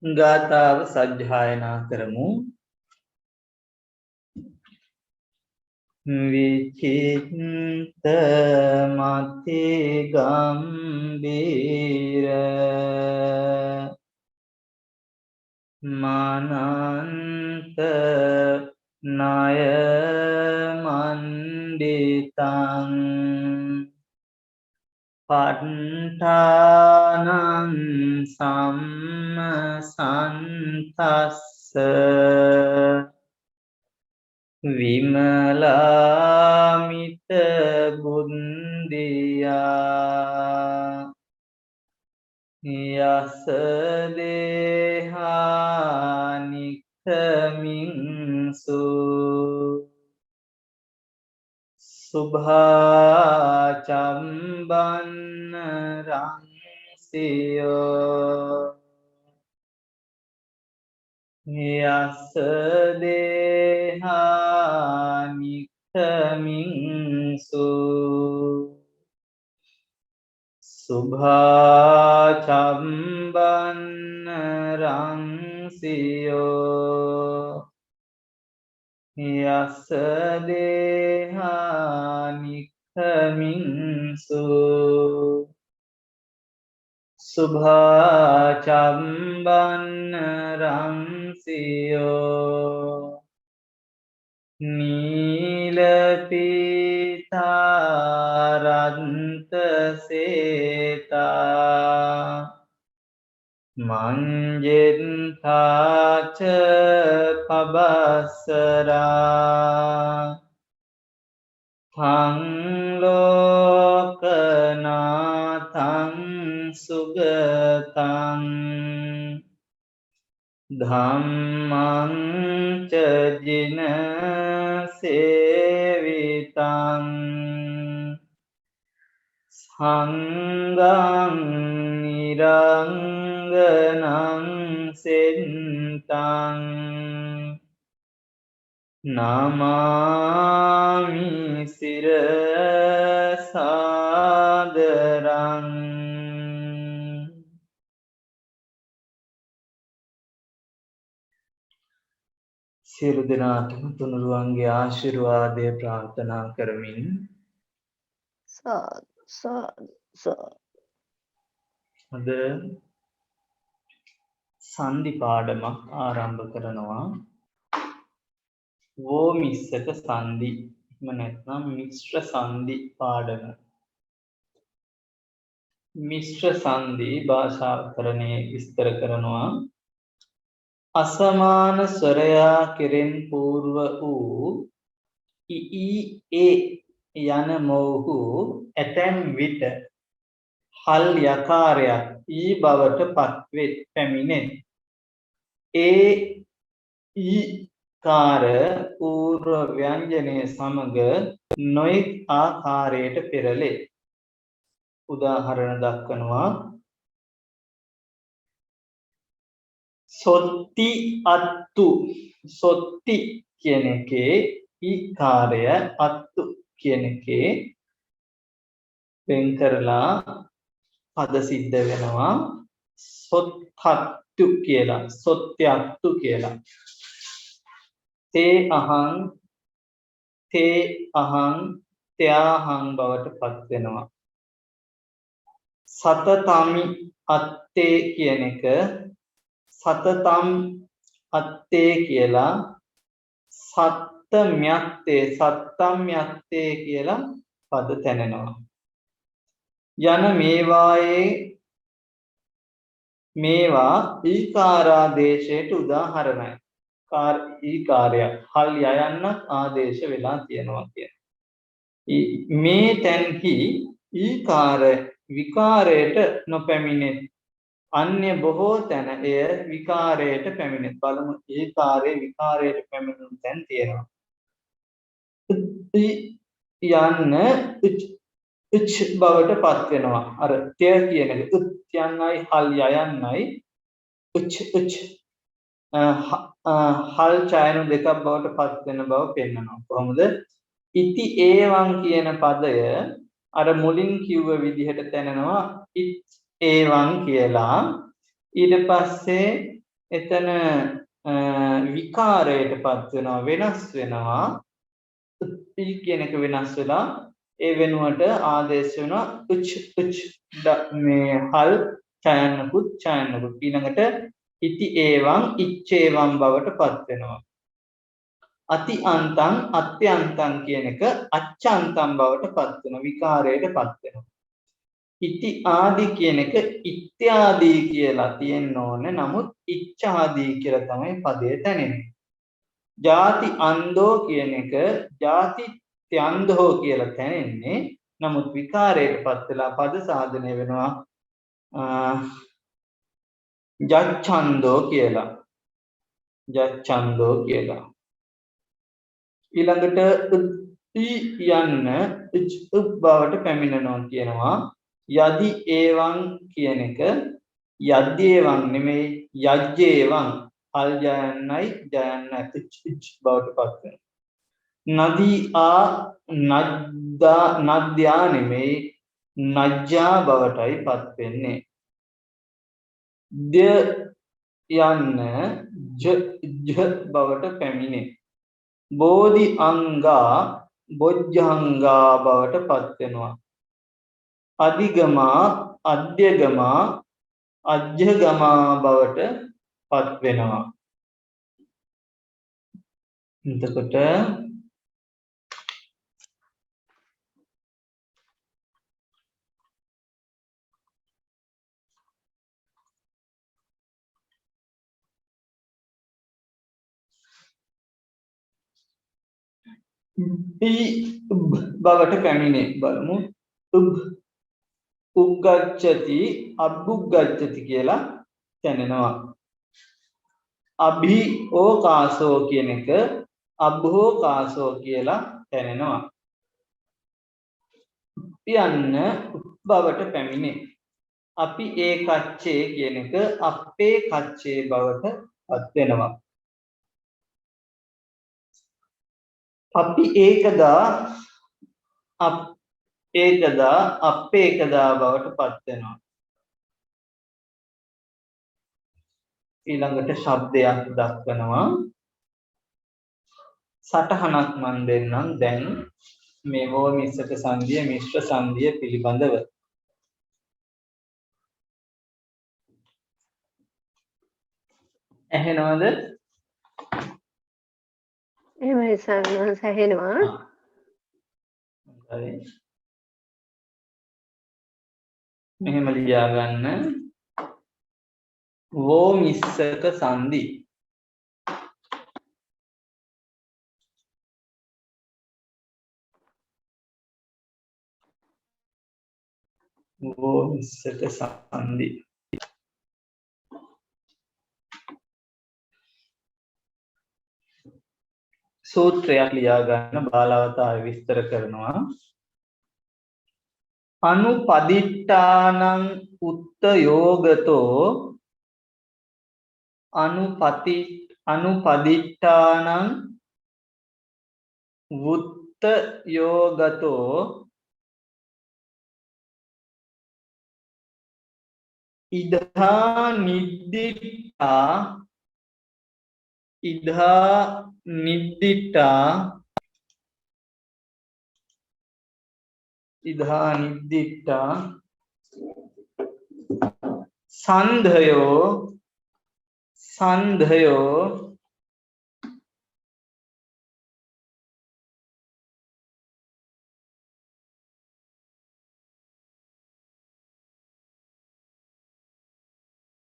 ගාථාව සජ්ජායනා කරමු. විචිත්ත මති ගම්බීර මනන්ත ණය මණ්ඩිතං පට්ඨානං සම්මසන්තස්ස විමලාමිත බුන්දියා යස දේහානික්ඛමින්සු සුභාචම්බන්න රංසියෝ යස දේහානික්ඛමින්සු සුභාචම්බන්න රංසියෝ යස දේහානික්ඛමින්සු සුභාචම්බන්න රංසියෝ නීලපීතාරන්ත සේතා මංජෙන්තාච පබස්සරා තං ලෝකනාථං සුගතං ධම්මං ච ජින සේවිතං සංඝං නිරංගනං සෙන්තං නමාමි සිරසාදරං. සියලු දෙනාටම තුනුරුවන්ගේ ආශිර්වාදය ප්‍රාර්ථනා කරමින් අද සන්ධි පාඩමක් ආරම්භ කරනවා. වෝමිස්සක සන්ධි නැත්නම් මිශ්‍ර සන්ධි පාඩම. මිශ්‍ර සන්ධි භාෂාකරණයේ විස්තර කරනවා. අසමාන ස්වරයා කෙරෙන් పూర్ව වූ ඊ ඒ යන මොහු ඇතැම් විට හල් යකාරයක් ඊ බවට පත්වෙත් පැමිණෙත්. ඒ ඊ කාර పూర్ව ව්‍යංජනය සමග නොයෙක් ආකාරයට පෙරලේ. උදාහරණ දක්වනවා. සොත්ති අත්තු. සොත්ති කියන එකේ ඊකාරය අත්තු කියන එකේ වෙන් කරලා පද සිද්ධ වෙනවා. සොත්හත්තු කියලා, සොත්ත්‍යත්තු කියලා. තේ අහං, තේ අහං, ත්‍යාහං බවට පත් වෙනවා. සතතමි අත්තේ කියන එක සතතම් අත්තේ කියලා, සත්තම්යත්තේ සත්තම්යත්තේ කියලා පද තැනෙනවා. යන මේවායේ මේවා ඊකාරාදේශයට උදාහරණයි. ඊකාරයක් හල් යයන්නක් ආදේශ වෙලා තියෙනවා කියන. මේ තැන්හි ඊකාර විකාරයට නොපැමිණෙත්. අන්‍ය බොහෝ තැන එය විකාරයට පැමිණෙත්. බලමු ඊකාරේ විකාරයට පැමිණෙන තැන් තියෙනවා. යන්න උච් බවට පත් වෙනවා. අර තය කියන එක උත් යන්නයි හල් යයන්නයි උච් හල් ඡායන දෙකක් බවට පත් වෙන බව පෙන්වනවා. කොහොමද? ඉති ඒවං කියන පදය අර මුලින් කිව්ව විදිහට තැනනවා ඉත් ඒවං කියලා. ඊට පස්සේ එතන විකාරයටපත් වෙනවා වෙනස් වෙනවා උත්පි කියන එක වෙනස් වෙලා ඒ වෙනුවට ආදේශ වෙනවා උච් මේ හල් ඡයන්නකුත් ඡයන්නකුත් ඊළඟට ඉති ඒවං ඉච්ඡේවං බවට පත් වෙනවා අති අන්තං අත්‍යන්තං කියන එක අච්ඡන්තං බවට පත් වෙනවා විකාරයට පත් වෙනවා ඉති ආදි කියන එක ඉත්‍යාදී කියලා තියෙන්න ඕනේ නමුත් ඉච්ඡාදී කියලා තමයි පදේ තැනෙන්නේ ಜಾති අන්දෝ කියන එක ಜಾති ත්‍යන්දෝ කියලා තැනෙන්නේ නමුත් විකාරයට පත් වෙලා පද සාධනය වෙනවා ජච්ඡන්தோ කියලා ජච්ඡන්தோ කියලා ඊළඟට යන්න බවට පැමිණෙනවා කියනවා යදි ඒවං කියන එක යද්දේවං නෙමෙයි යජ්ජේවං හල් ජයන්නයි ජයන්නයි බවට පත් වෙනවා නදී ආ නද්දා නෙමෙයි නජ්ජා බවටයි පත් වෙන්නේ ද යන්න ජ බවට පැමිණේ බෝධි අංගා බොජ්ජංගා බවට පත් වෙනවා අධිගමා අධ්‍යගමා අජ්ජගමා බවට පත් වෙනවා එතකොට බවට පැමිණේ බලමු උග්ගච්ඡති අබ්බුග්ගච්ඡති කියලා දැනෙනවා අභිෝකාසෝ කියන එක අබ්බෝකාසෝ කියලා දැනෙනවා යන්න බවට පැමිණේ අපි ඒ කච්චේ කියන එක අපේ කච්චේ බවට පත් වෙනවා අපි ඒකදා අපේකදා බවට පත් වෙනවා ඊළඟට ශබ්දයක් දක්වනවා සටහනක් මන් දෙන්නම් දැන් මේ හෝමිස්සක සංධිය මිශ්‍ර සංධිය පිළිබඳව ඇහෙනවද එහෙමයි සර්ණස් ඇහෙනවා හරි මෙහෙම ලියා ගන්න වෝමිස්සක සංධි වෝමිස්සක සංධි සූත්‍රයක් ලියා ගන්න බාලවතාය විස්තර කරනවා අනුපදිට්ඨානං උත්ත යෝගතෝ අනුපදිට්ඨානං වුත්ත යෝගතෝ ඉදා නිද්දිට්ඨා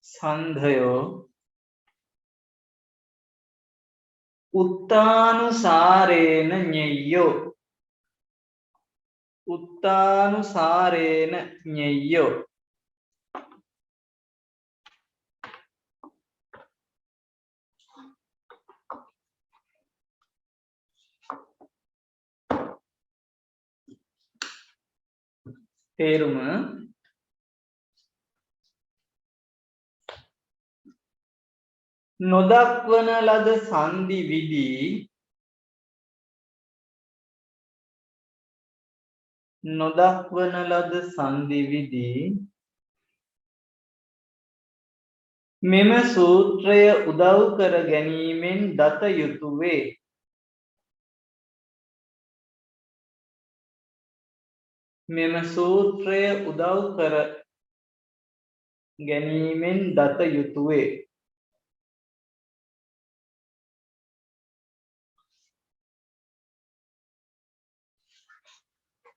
සන්ධයෝ උත්තානුසාරේන ඤෙය්‍යෝ තේරුම නොදක්වන ලද සංදි විදි මෙම සූත්‍රය උදව් කර ගැනීමෙන් දත යුතු වේ. මෙම සූත්‍රය උදව් කර ගැනීමෙන් දත යුතු වේ.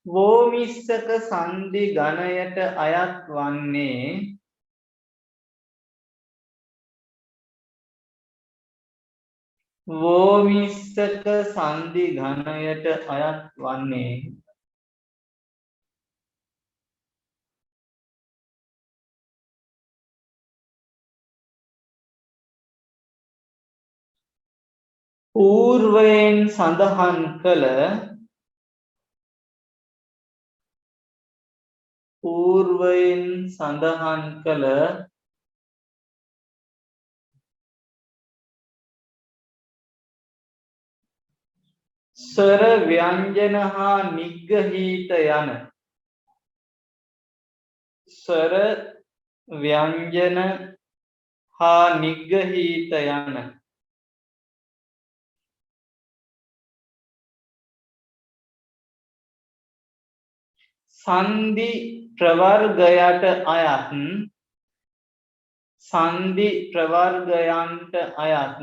වෝමිස්සක සංධි ගණයට අයත් වන්නේ වෝමිස්සක සංධි ගණයට අයත් වන්නේ పూర్වයෙන් සඳහන් කළ ස්වර ව්‍යංජන හා නිග්‍රහීත යන ස්වර ව්‍යංජන හා නිග්‍රහීත යන සංධි ප්‍රවර්ගයට අයත් සංධි ප්‍රවර්ගයන්ට අයත්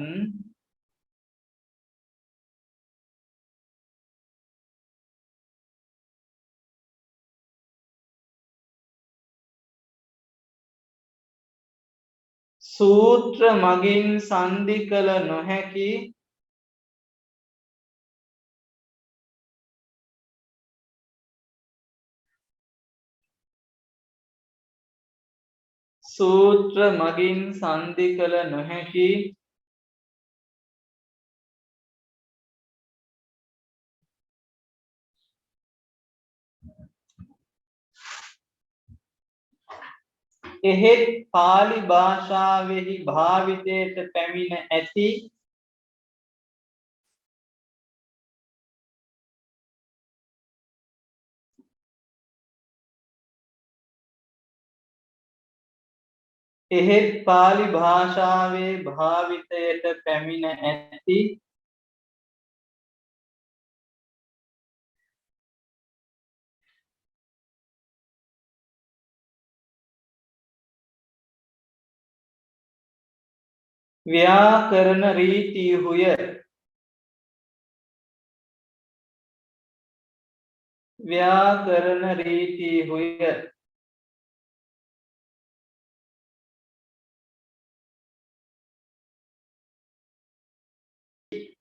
සූත්‍ර මගින් සංධි කළ නොහැකි සූත්‍ර මගින් සංධි කළ නොහැකි එහෙත් පාලි භාෂාවෙහි භාවිතයට පැමිණ ඇති එහෙත් පාලි භාෂාවේ භාවිතයට පැමිණ ඇති ව්‍යාකරණ රීතිහුය. ව්‍යාකරණ රීතිහුය.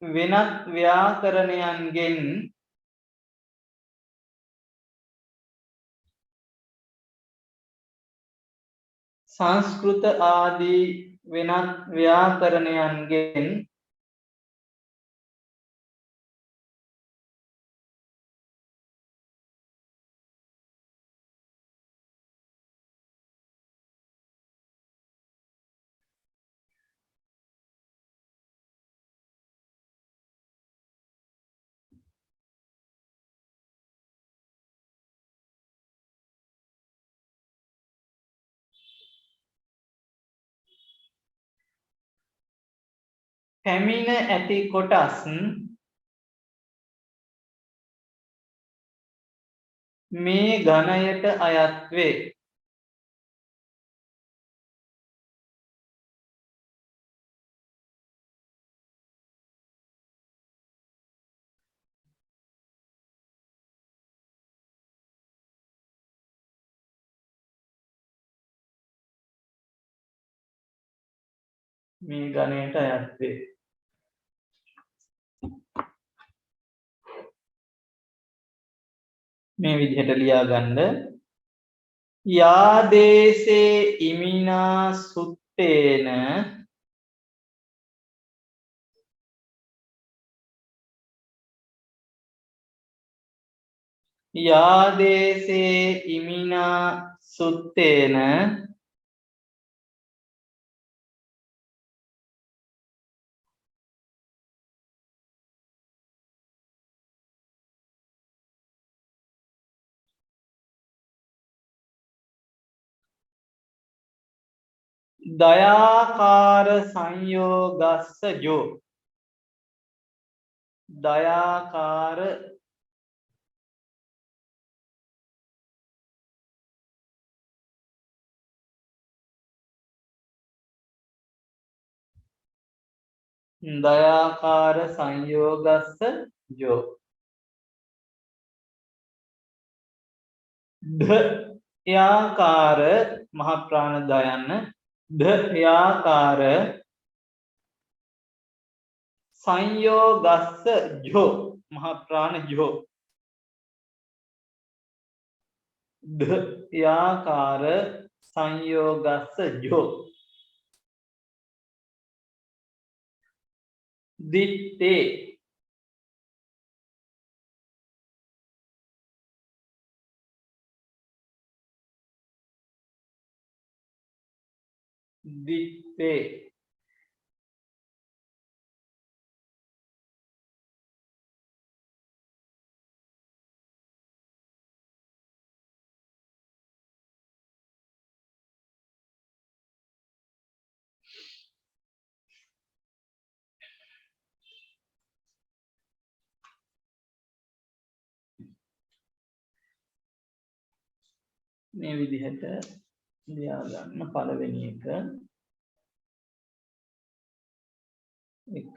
වෙනත් ව්‍යාකරණයන්ගෙන් සංස්කෘත ආදී වෙනත් ව්‍යාකරණයන්ගෙන් පැමිණ ඇති කොටස් මේ ගණයට අයත් වේ. මේ ගණයට අයත් වේ. මේ විදිහට ලියා ගන්න. යාදේසේ ඉමිනා සුත්තේන යාදේසේ ඉමිනා සුත්තේන दयाकार संयोगस्स जो दयाकार दयाकार संयोगस्स जो धयाकार महाप्राण दयन धयाकार संयोगस्स जो महाप्राण जो धयाकार संयोगस्स जो दित्ते दित्ते මේ විදිහට ලියා ගන්න පළවෙනි එක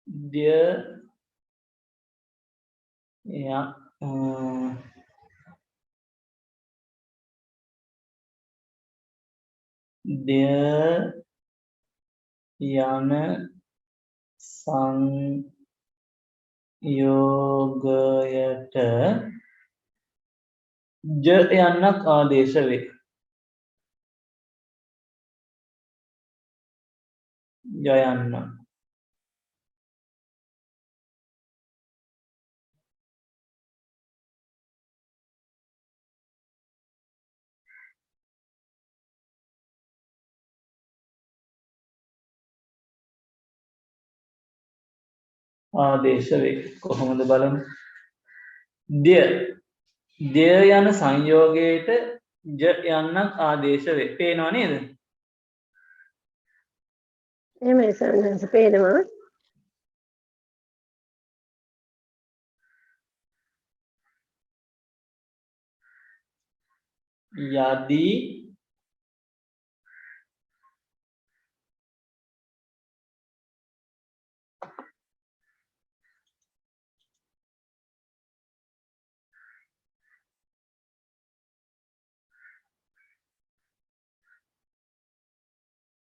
dear yeah dear යන සංයෝගයට j යන්නක් ආදේශ වේ. j යන්න ආදේශ වේ. කොහොමද බලමු. dear යන සංයෝගයට j යන්නක් ආදේශ වේ. පේනව නේද? එහෙමයි සන්නස පේනවා. යදී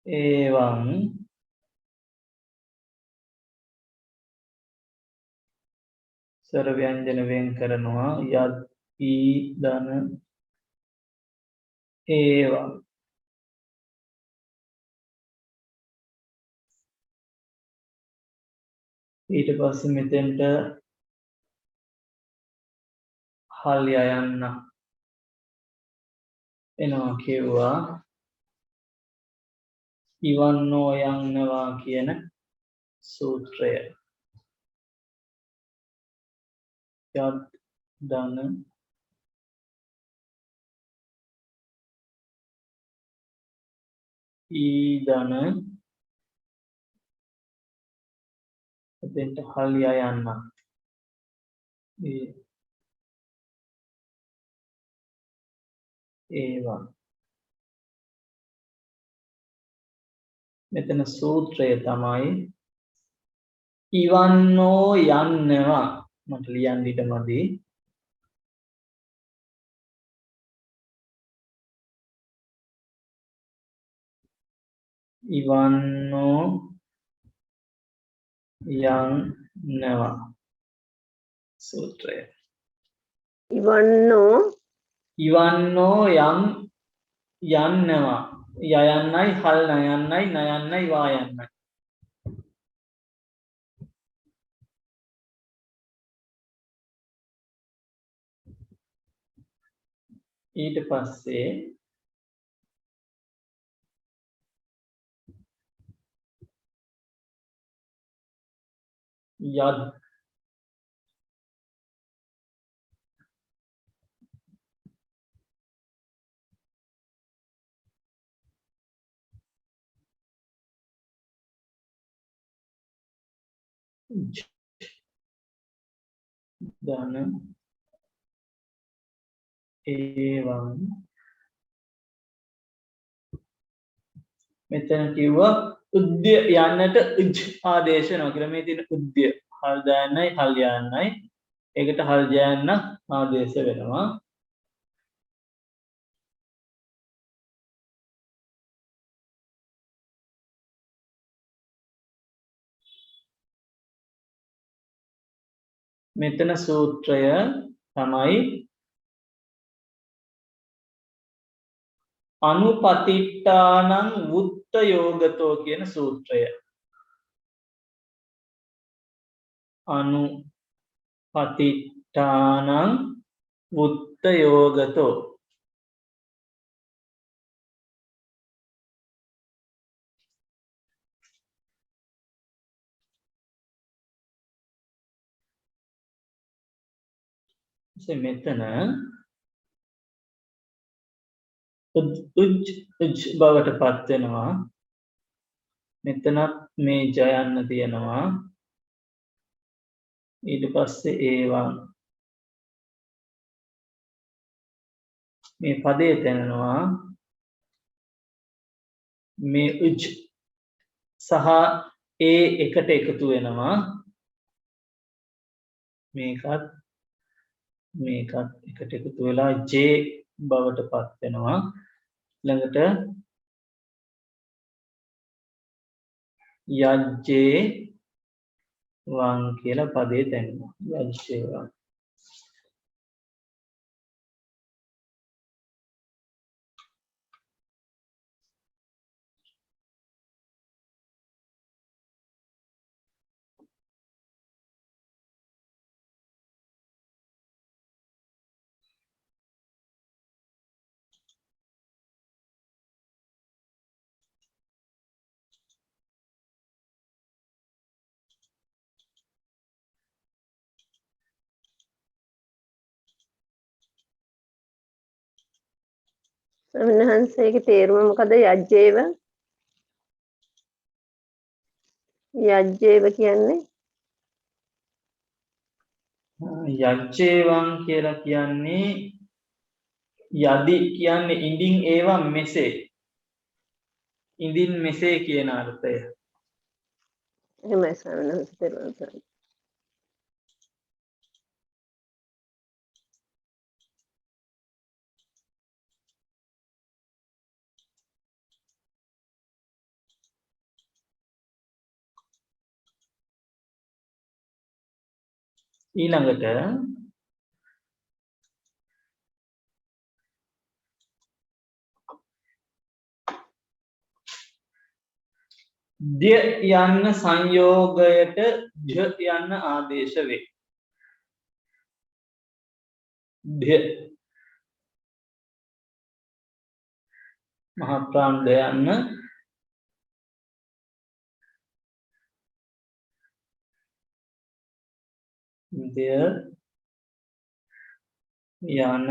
එවං ස්වර ව්‍යංජන වෙන් කරනවා යත් ඊ දන ඒවා ඊට පස්සේ මෙතෙන්ට හල් යන්න එනවා කියුවා. ඉවන්නෝ යන්නවා කියන සූත්‍රය යත් දන ඊ දන එතෙන්ට හල් යන්න ඒවා මෙතන සූත්‍රය තමයි ඉවන්නෝ යන්නවා. මට ලියන්න ඉඩ මදි. ඉවන්නෝ යන්නවා සූත්‍රය. ඉවන්නෝ යන්නවා යයන්නයි හල් නයන්නයි නයන්නයි වායන්නයි. ඊට පස්සේ යද් ධන ඒවං මෙතන කිව්වා උද්‍ය යන්නට උජ් ආදේශ වෙනවා කියලා. මේ තියෙන උද්‍ය හල් දාන්නයි හල් යන්නයි ඒකට හල් යන්න ආදේශ වෙනවා. මෙතන සූත්‍රය තමයි අනුපතිට්ඨානං වුත්ත යෝගතෝ කියන සූත්‍රය. අනුපතිට්ඨානං වුත්ත යෝගතෝ මෙතන උජ් බවට පත් වෙනවා. මෙතනත් මේ ජයන්න තියෙනවා. ඊට පස්සේ ඒවං මේ පදේ තැනෙනවා. මේ උජ් සහ ඒ එකට එකතු වෙනවා. මේකත් එකට එකතු වෙලා ජේ බවට පත් වෙනවා. ළඟට යජ්ජේ වං කියලා පදේ තැනෙනවා. යජ්ජේ වං ස්වාමින්වහන්සේගේ තේරුම මොකද? යජ්ජේව කියන්නේ යජ්ජේවං කියලා කියන්නේ යදි කියන්නේ ඉඳින් ඒවා මෙසේ. ඉඳින් මෙසේ කියන අර්ථය. එහෙමයි ස්වාමින්වහන්සේ තේරුම් ගන්න. ඊළඟට ද්‍ය යන්න සංයෝගයට ජ යන්න ආදේශ වේ. ද්‍ය මහා ප්‍රාණ්ඩ යන්න ද්‍ය යන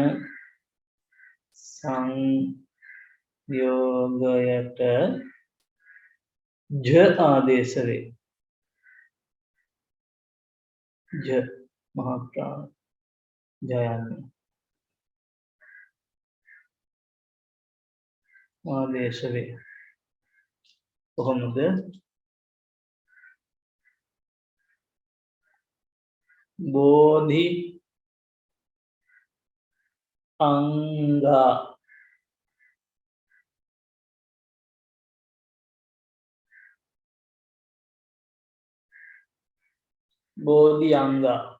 සංයෝගයට ज आदेश वे. ज महाप्राण जयान्य आदेश वे. කොහොමද? බෝධි අංගා බෝධි අංගා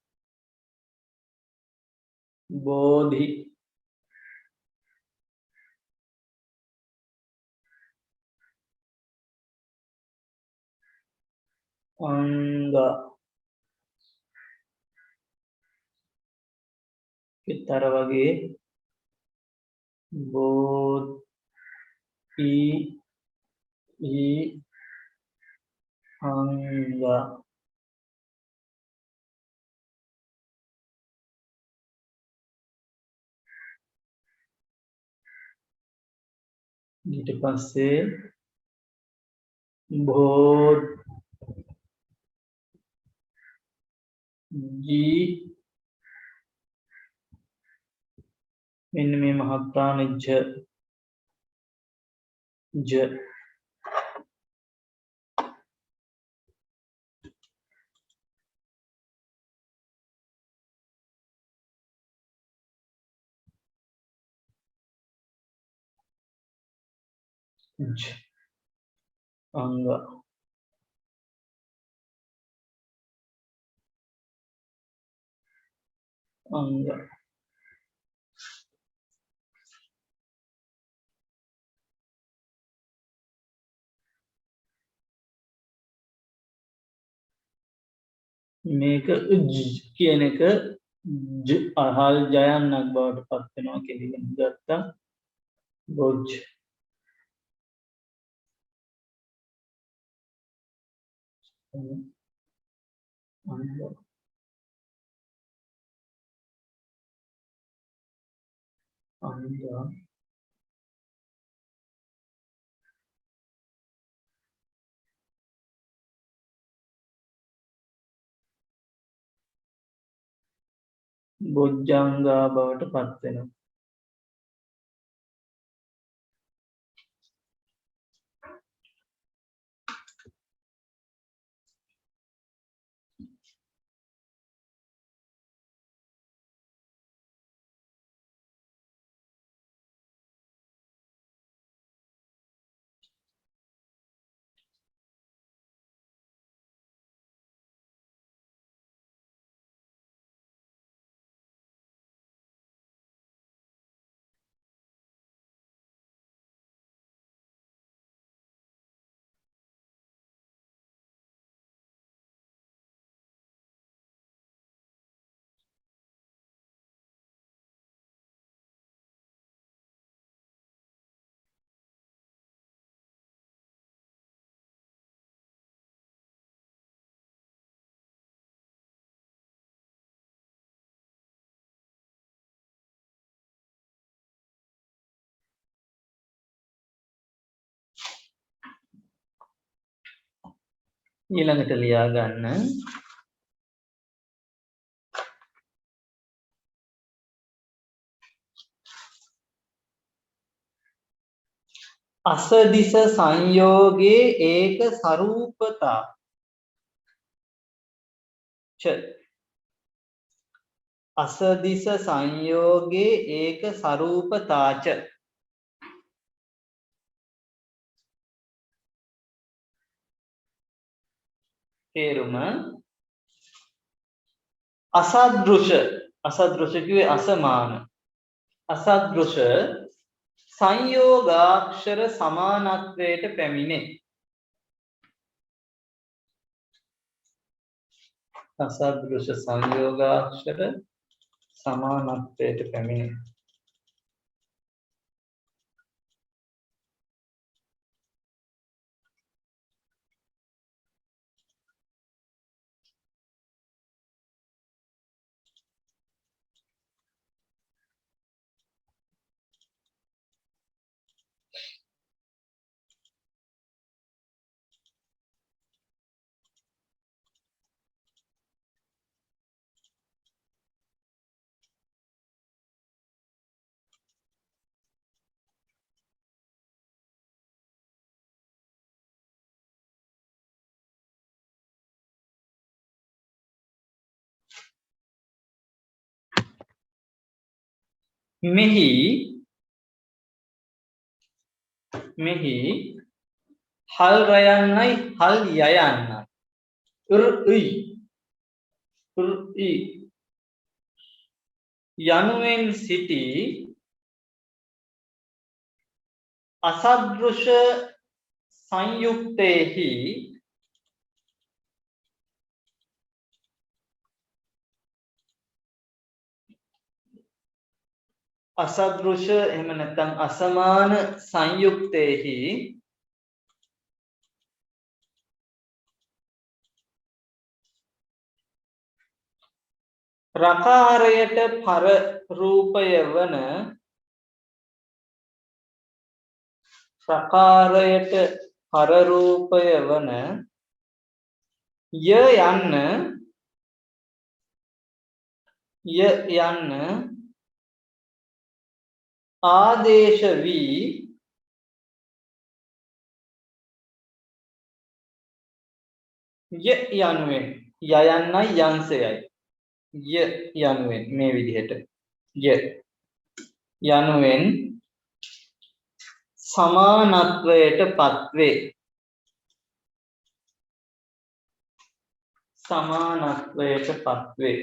බෝධි අංගා විතර වගේ बोधि अंग ඊට පස්සේ बोधि මෙන්න මේ මහත්තාන ज अंग अंग මේක කියන එක අහල් ජයන්නක් බවට පත් වෙනවා කියලා ගත්තා බොජ් अंग බොජ්ජංගා බවට පත් වෙනවා ඊළඟට ලියා ගන්න असदिश संयोगे एक स्वरूपता च असदिश संयोगे एक स्वरूपता च තේරුම असदृश असदृश කිව්වේ අසමාන असदृश සංයෝගාක්ෂර සමානත්වයට පැමිණේ असदृश संयोगाक्षर සමානත්වයට පැමිණේ මෙහි හල් රයන්නයි හල් යයන්නයි යනුවෙන් සිටි असदृश සංයුක්තේහි असदृश එහෙම නැත්නම් අසමාන සංයුක්තේහි රකාරයට පර රූපය වන රකාරයට පර රූපය වන ය යන්න ආදේශ වී ය යනුවෙන් යයන්නයි යංශයයි ය යනුවෙන් මේ විදිහට ය යනුවෙන් සමානත්වයට පත්වේ සමානත්වයට පත්වේ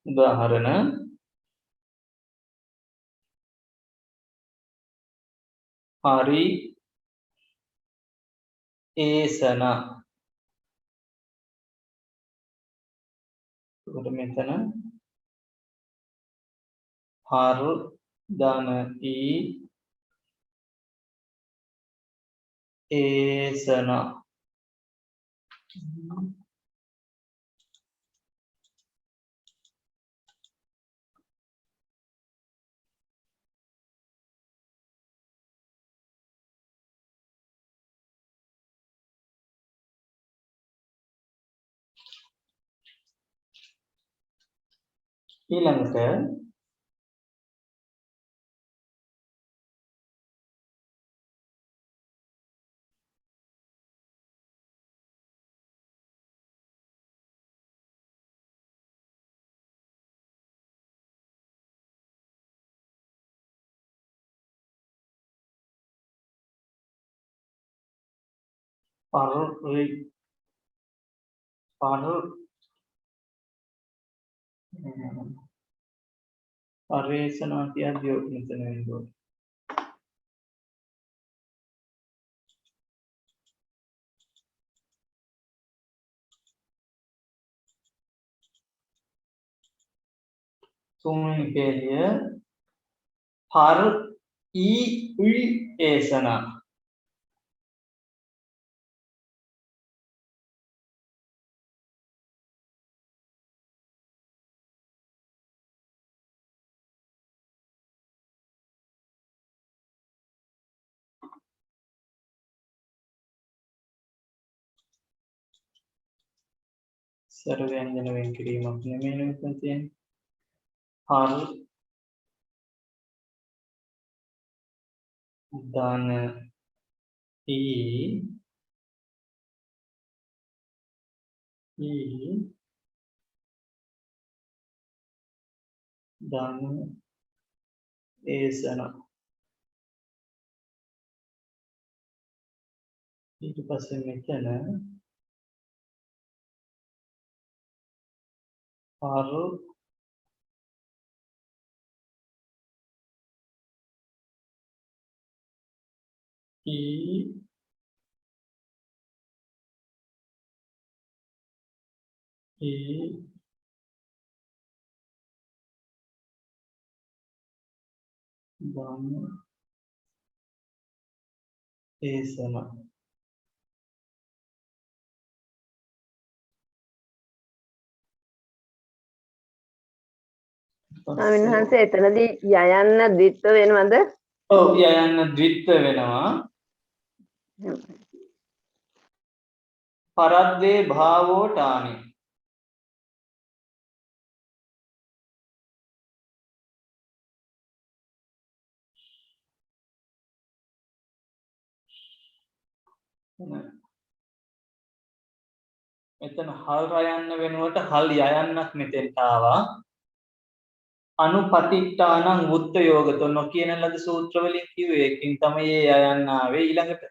උදාහරණ හරි ඒසන එතකොට මෙතන හර් ධන ඊ ඒසන ඊළඟට පරේෂණා කියද්දී ඔය මෙතන එනවා තුන්වෙනි පේලිය පර් ඊ උල් ඒසනා සර ව්‍යංජන වෙන් කිරීමක් නෙමෙයි මෙතන තියෙන්නේ පර් ධන ඊ ධන ඒසන ඊට පස්සේ මෙතන පර් ඊ ධන ඒසන ස්වාමීන් වහන්සේ එතනදී යයන්න ද්විත්ව වෙනවද? ඔව් යයන්න ද්විත්ව වෙනවා පරද්දේ භාවෝ ටානි මෙතන හල් රයන්න වෙනුවට හල් යයන්නක් මෙතෙන්ට ආවා අනුපතිට්ඨානං වුත්ත යෝගතෝ නොකියන ලද සූත්‍ර වලින් කිව්වේ ඒකින් තමයි ඒ යයන්න ආවේ ඊළඟට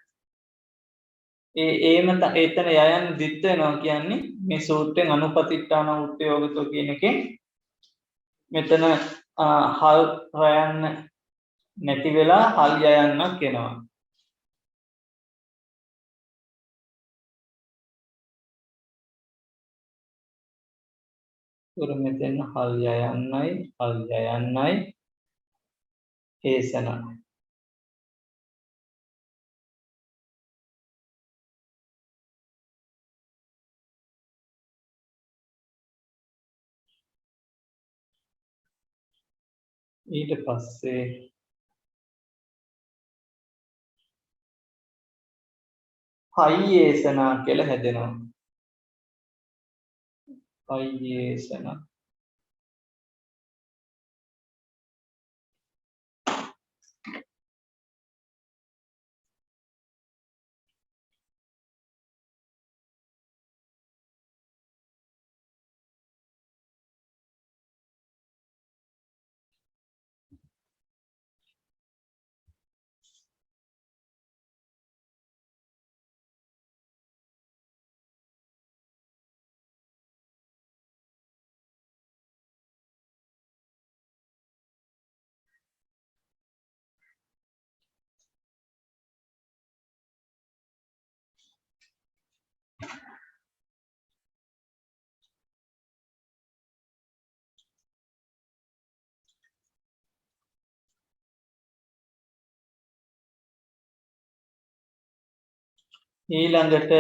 එතන යයන් දිත්ත වෙනවා කියන්නේ මේ සූත්‍රයෙන් අනුපතිට්ඨාන වුත්ත යෝගතෝ කියන එකෙන් මෙතන හල් රයන්න නැති වෙලා හල් යයන්නක් එනවා මෙතෙන් හල් යයන්නයි ඒසන ඊට පස්සේ පයියේසනා කියලා හැදෙනවා පයියේසන ඊළඟට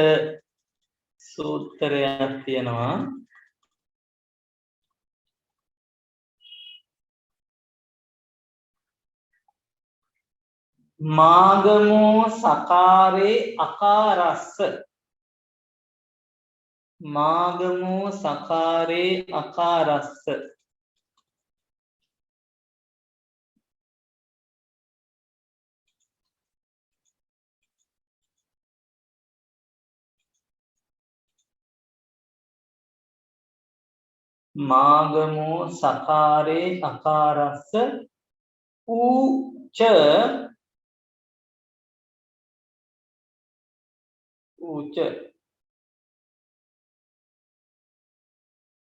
සූත්‍රයක් තියෙනවා මාගමෝ සකාරේ අකාරස්ස මාගමෝ සකාරේ අකාරස්ස මාගමෝ සකාරේ අකාරස්ස ඌච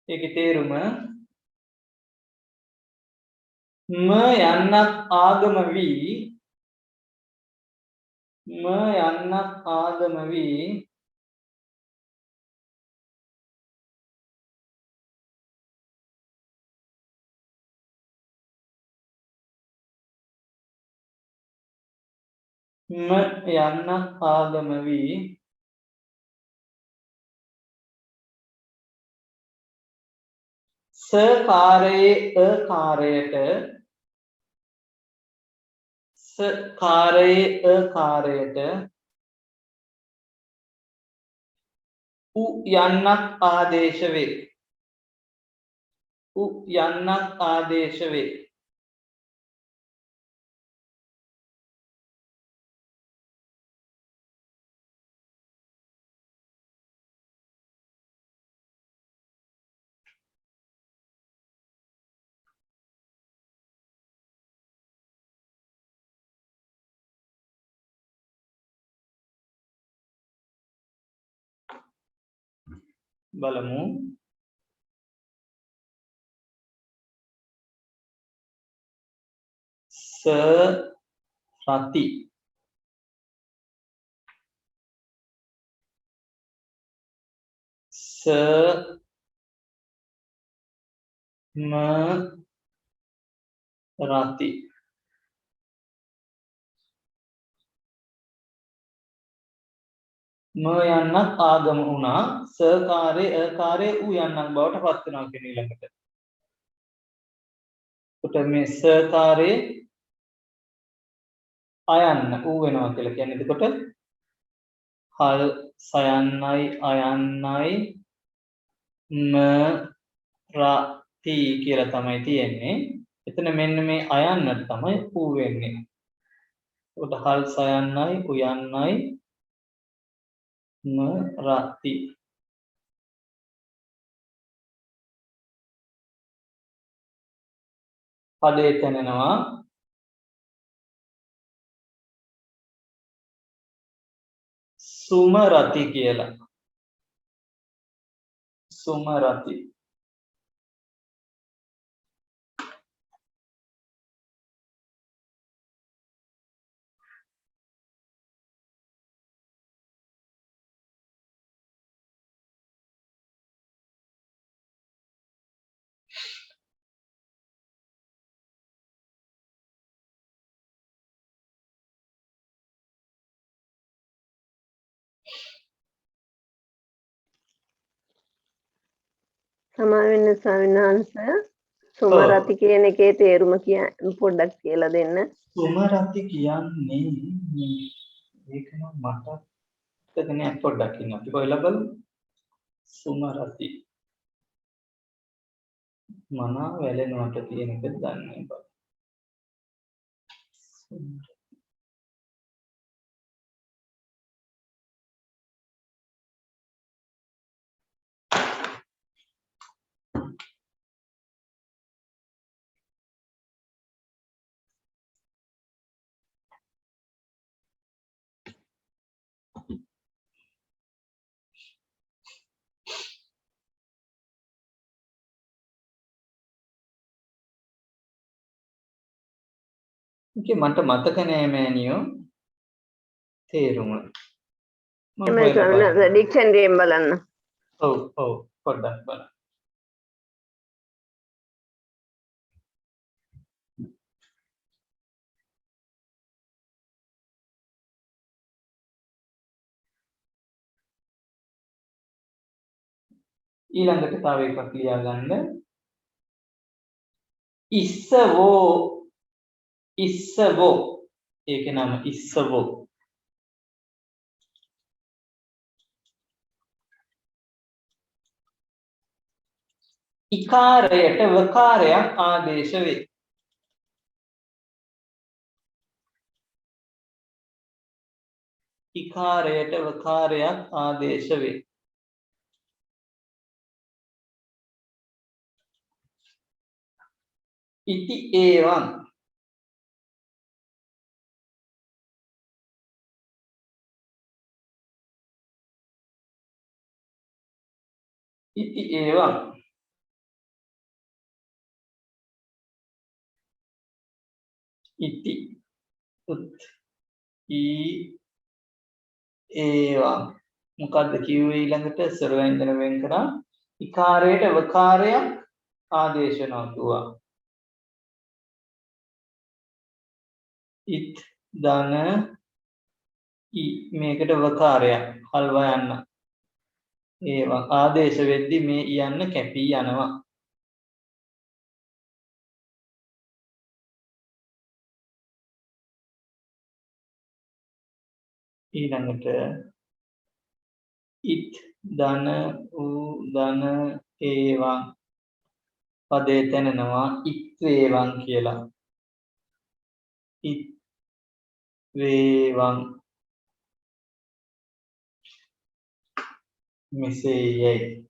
ඒකේ තේරුම ම යන්නක් ආගම වී සකාරයේ අකාරයට උ යන්නක් ආදේශ වේ බලමු රති රති ම යන්නක් ආගම වුණා සකාරේ අකාරේ ඌ යන්නක් බවට පත් වෙනවා කියන ඊළඟට. කොට මේ සකාරේ අයන්න ඌ වෙනවා කියලා කියන්නේ එතකොට හල් සයන්නයි අයන්නයි ම රති කියලා තමයි තියෙන්නේ. එතන මෙන්න මේ අයන්නට තමයි ඌ වෙන්නේ. කොට හල් සයන්නයි උයන්නයි ම රති පදේ තැනෙනවා සුමරති කියලා. සුමරති සමා වෙන්න ස්වාමීන් වහන්සේ සුමරති කියන එකේ තේරුම පොඩ්ඩක් කියලා දෙන්න. සුමරති කියන්නේ ඒක නම් මට දැන් පොඩ්ඩක් ඉන්න අපි කොහෙලා බලමු. සුමරති මනා වැලෙනවට කියන එක දන්නේ බා. මට මතක නෑ මෑනියෝ තේරුම. එමේ ස්වාමීන් වහන්සේ ඩික්ෂනරියෙන් බලන්න. ඔව් පොඩ්ඩක් බලන්න. ඊළඟට තව එකක් ලියා ගන්න. ඉස්සවෝ ඒකේ නම ඉස්සවෝ. ඉකාරයට වකාරයක් ආදේශ වේ. ඉකාරයට වකාරයක් ආදේශ වේ. ඉති ඒවං ඉති ඒවං ඉති උත් ඒවං මොකද්ද කිව්වේ ඊළඟට ස්වර ව්‍යංජන වෙන් කරා ඉකාරයට වකාරයක් ආදේශනවා කිව්වා. ඉත් ධන මේකට වකාරයක් හල්වා යන්න. ඒවා ආදේශ වෙද්දි මේ යන්න කැපී යනවා. ඊළඟට ඉත් ධන ධන ඒවං පදේ තැනෙනවා ඉත් වේවං කියලා. ඉත් වේවං මෙසේයයි.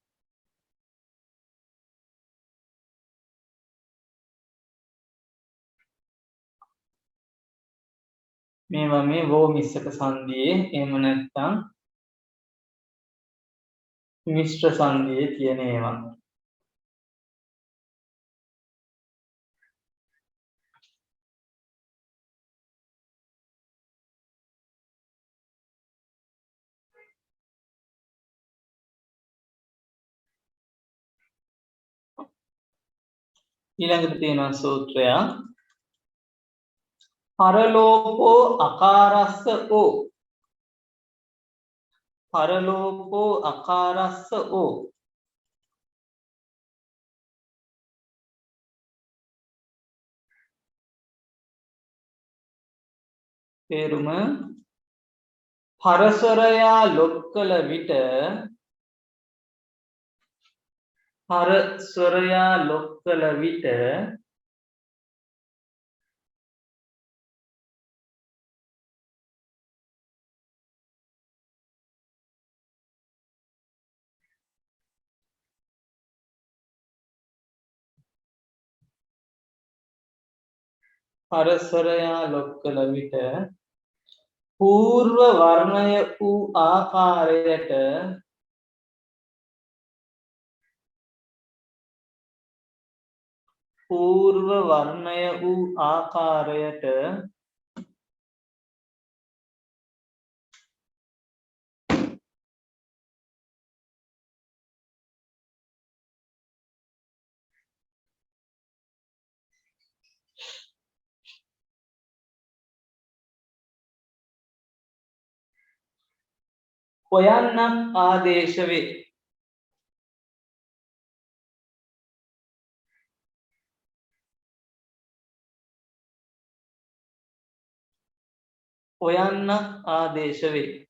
මේවා මේ වෝ මිශ්‍රක සංදියේ එහෙම නැත්නම් මිශ්‍ර සංදියේ තියෙන ඒවා. ඊළඟට තියෙනවා සූත්‍රය පරලෝකෝ අකාරස්ස ඕ පරලෝකෝ අකාරස්ස ඕ තේරුම පරසරයා ලොක් කළ විට පරස්වරයා ලොක් කළ විට පරස්වරයා ලොක් කළ විට పూర్ව වර්ණය වූ ආකාරයට పూర్ව වර්ණය වූ ආකාරයට හොයන්නක් ආදේශ වේ. ඔයන්න ආදේශ වේ.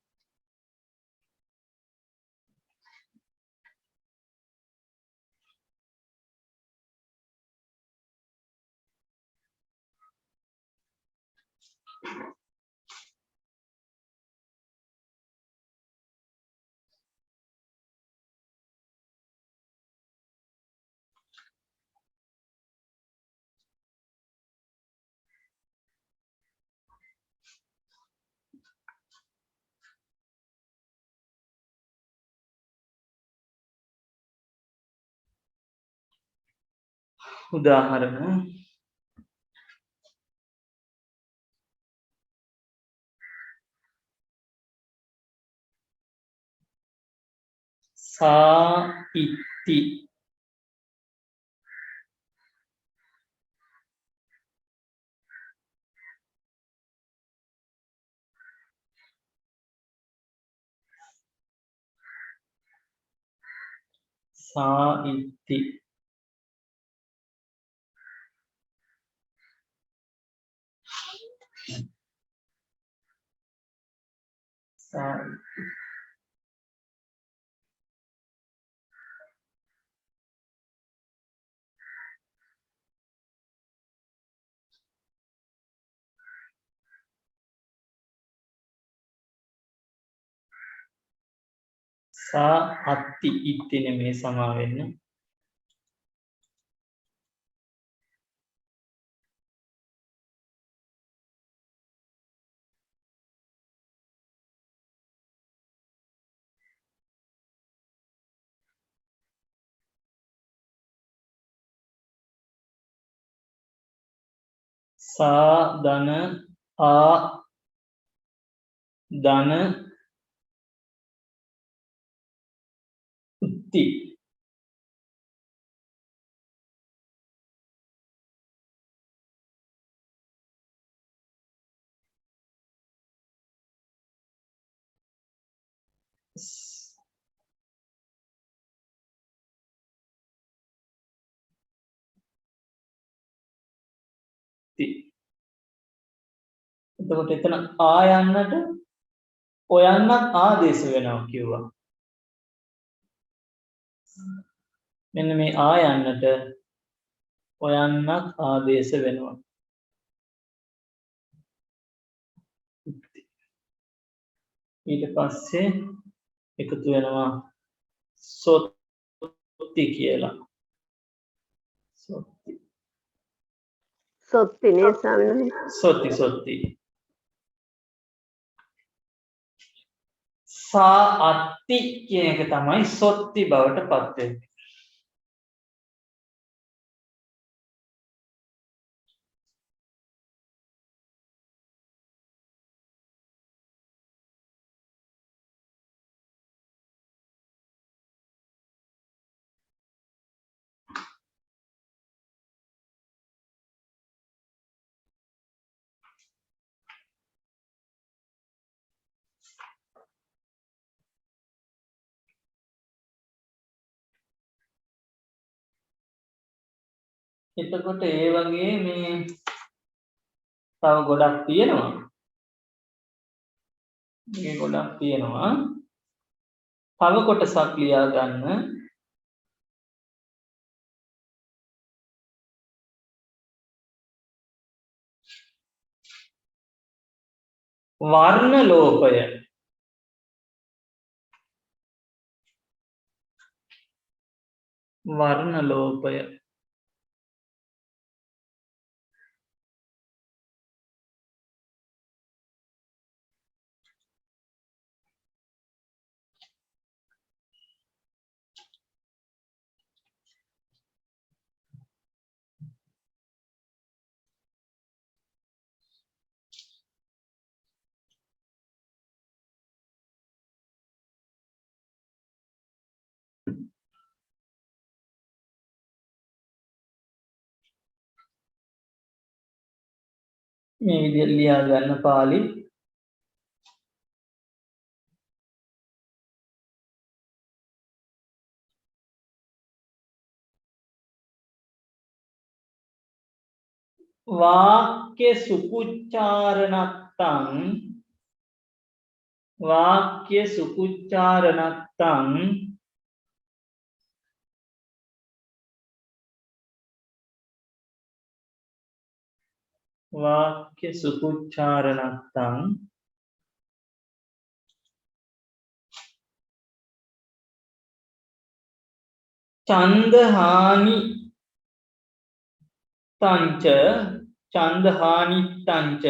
උදාහරණ සාඉත්ති සාඉත්ති අත්ති ඉත්ති නෙමේ සමා වෙන්න. සා ධන ආ ධන උත්ති එතකොට එතන ආයන්නට ඔයන්නත් ආදේශ වෙනවා කිව්වා. මෙන්න මේ ආයන්නට ඔයන්නත් ආදේශ වෙනවා. ඊට පස්සේ එකතු වෙනවා සොත්ති කියලා. සොත්තිනේ ස්වාමීනි. සොත්ති සා අත්ති කියන එක තමයි සොත්ති බවට පත් වෙන්නේ. එතකොට ඒ වගේ මේ තව ගොඩක් තියෙනවා. මේ ගොඩක් තියෙනවා. තව කොටසක් ලියා ගන්න. වර්ණ ලෝපය. වර්ණ ලෝපය. මේ විදිහට ලියා ගන්න පාළි. වාක්‍ය සුකුච්චාරණත්තං वाक्य सुकुच्चारणक्तं वाक्य सुकुच्चारणक्तं छन्दहानि तंच छन्दहानि तंच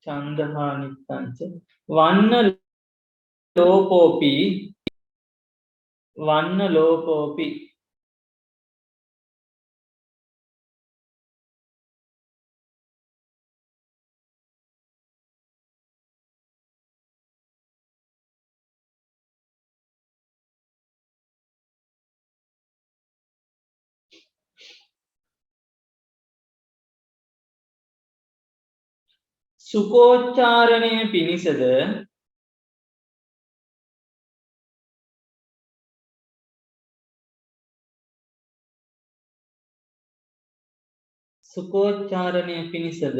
छन्दहानि तंच वन्न लोपोपि वन्न लोपोपि සුකෝච්චාරණය පිණිසද සුකෝච්චාරණය පිණිසද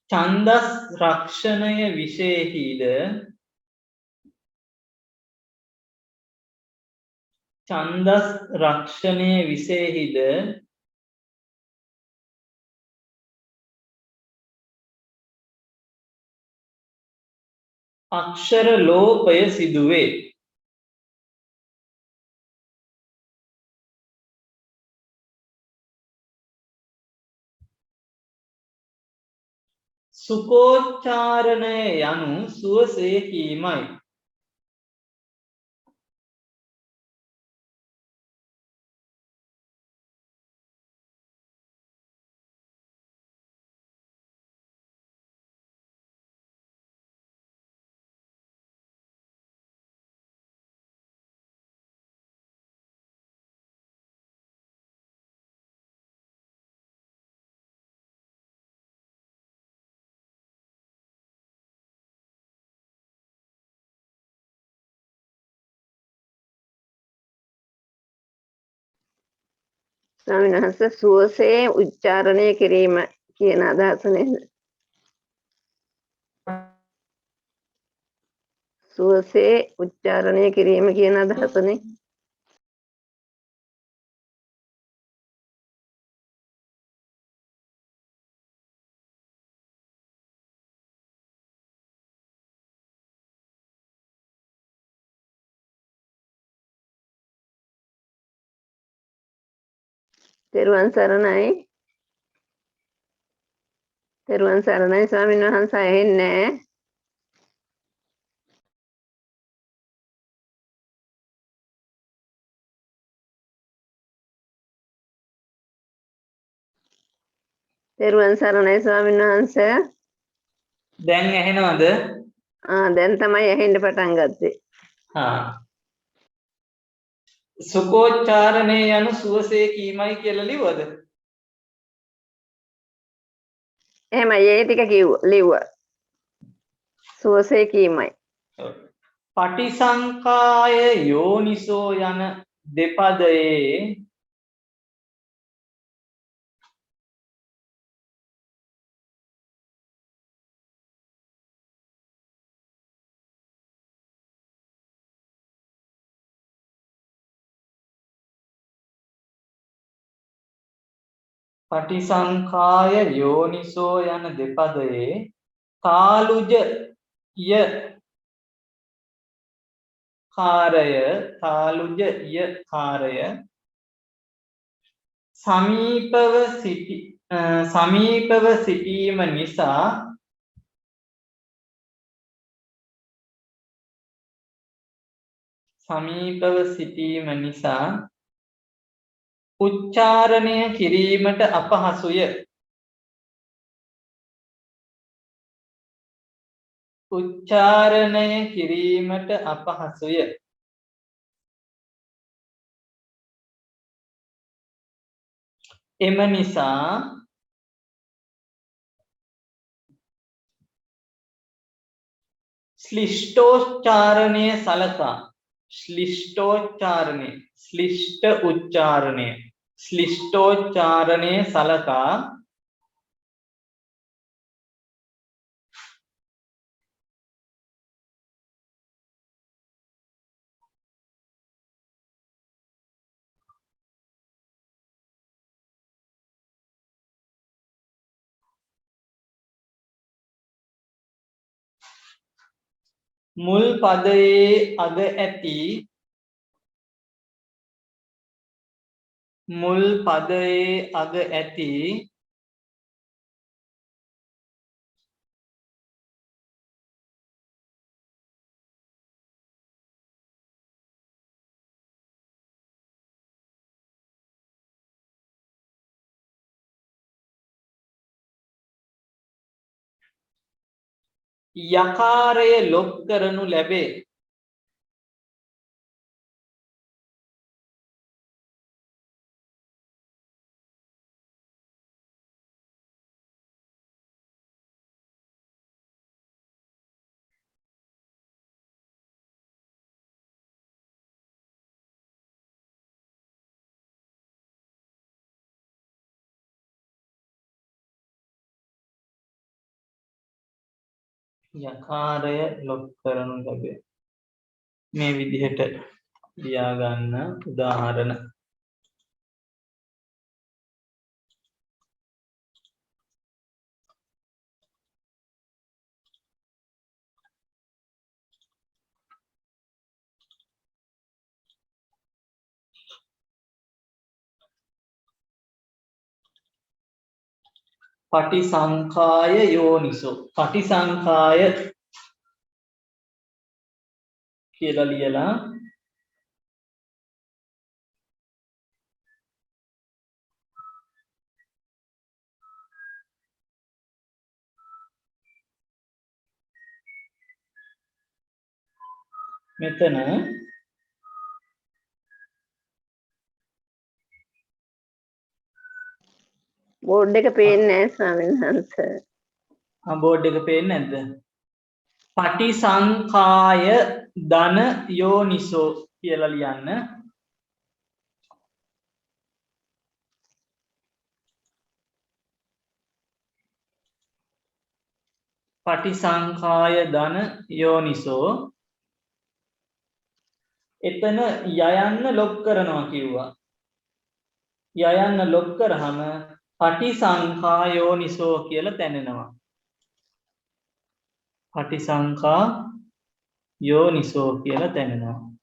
ඡන්දස් රක්ෂණය විශේෂීද ඡන්දස් රක්ෂණය විශේෂීද අක්ෂර ලෝපය සිදුවේ සුකෝච්චාරණය යනු සුවසේ කීමයි ස්වාමීන් වහන්සේ සුවසේ උච්චාරණය කිරීම කියන අදහස නේද? සුවසේ උච්චාරණය කිරීම කියන අදහසනේ. තෙරුවන් සරණයි. තෙරුවන් සරණයි ස්වාමීන් වහන්සේ ඇහෙන්නේ නැහැ. තෙරුවන් සරණයි ස්වාමීන් වහන්සේ. දැන් ඇහෙනවද දැන් තමයි ඇහෙන්න පටන් ගත්තේ. හා සුකෝච්චාරණය යනු සුවසේ කීමයි කියලා ලිව්වද එහෙමයි ඒ ටික ලිව්වා. සුවසේ කීමයි. පටිසංකාය යෝනිසෝ යන දෙපදයේ පටිසංකාය යෝනිසෝ යන දෙපදයේ කාලුජ ය කාරය සමීපව සිටීම නිසා උච්චාරණය කිරීමට අපහසුය උච්චාරණය කිරීමට අපහසුය. එම නිසා ශ්ලිෂ්ඨෝච්චාරණය සලකා ශ්ලිෂ්ඨෝච්චාරණය ශ්ලිෂ්ඨ උච්චාරණය ශ්ලිෂ්ඨෝච්චාරණය සලකා මුල් පදයේ අග ඇති මුල් පදයේ අග ඇති යකාරය ලොප් කරනු ලැබේ. යකාරය ලොප් කරනු ලැබේ. මේ විදිහට ලියා ගන්න උදාහරණ. පටිසංඛාය යෝනිසෝ පටිසංඛාය කියලා ලියලා මෙතන බෝඩ් එක පේන්නේ නැහැ ස්වාමීන් වහන්සේ. බෝඩ් එක පේන්නේ නැද්ද? පටිසංඛාය ධන යෝනිසෝ කියලා ලියන්න. පටිසංඛාය ධන යෝනිසෝ එතන යයන්න ලොක් කරනවා කිව්වා. යයන්න ලොක් කරාම පටිසංඛා යෝනිසෝ කියලා තැනෙනවා. පටිසංඛා යෝනිසෝ කියලා තැනෙනවා.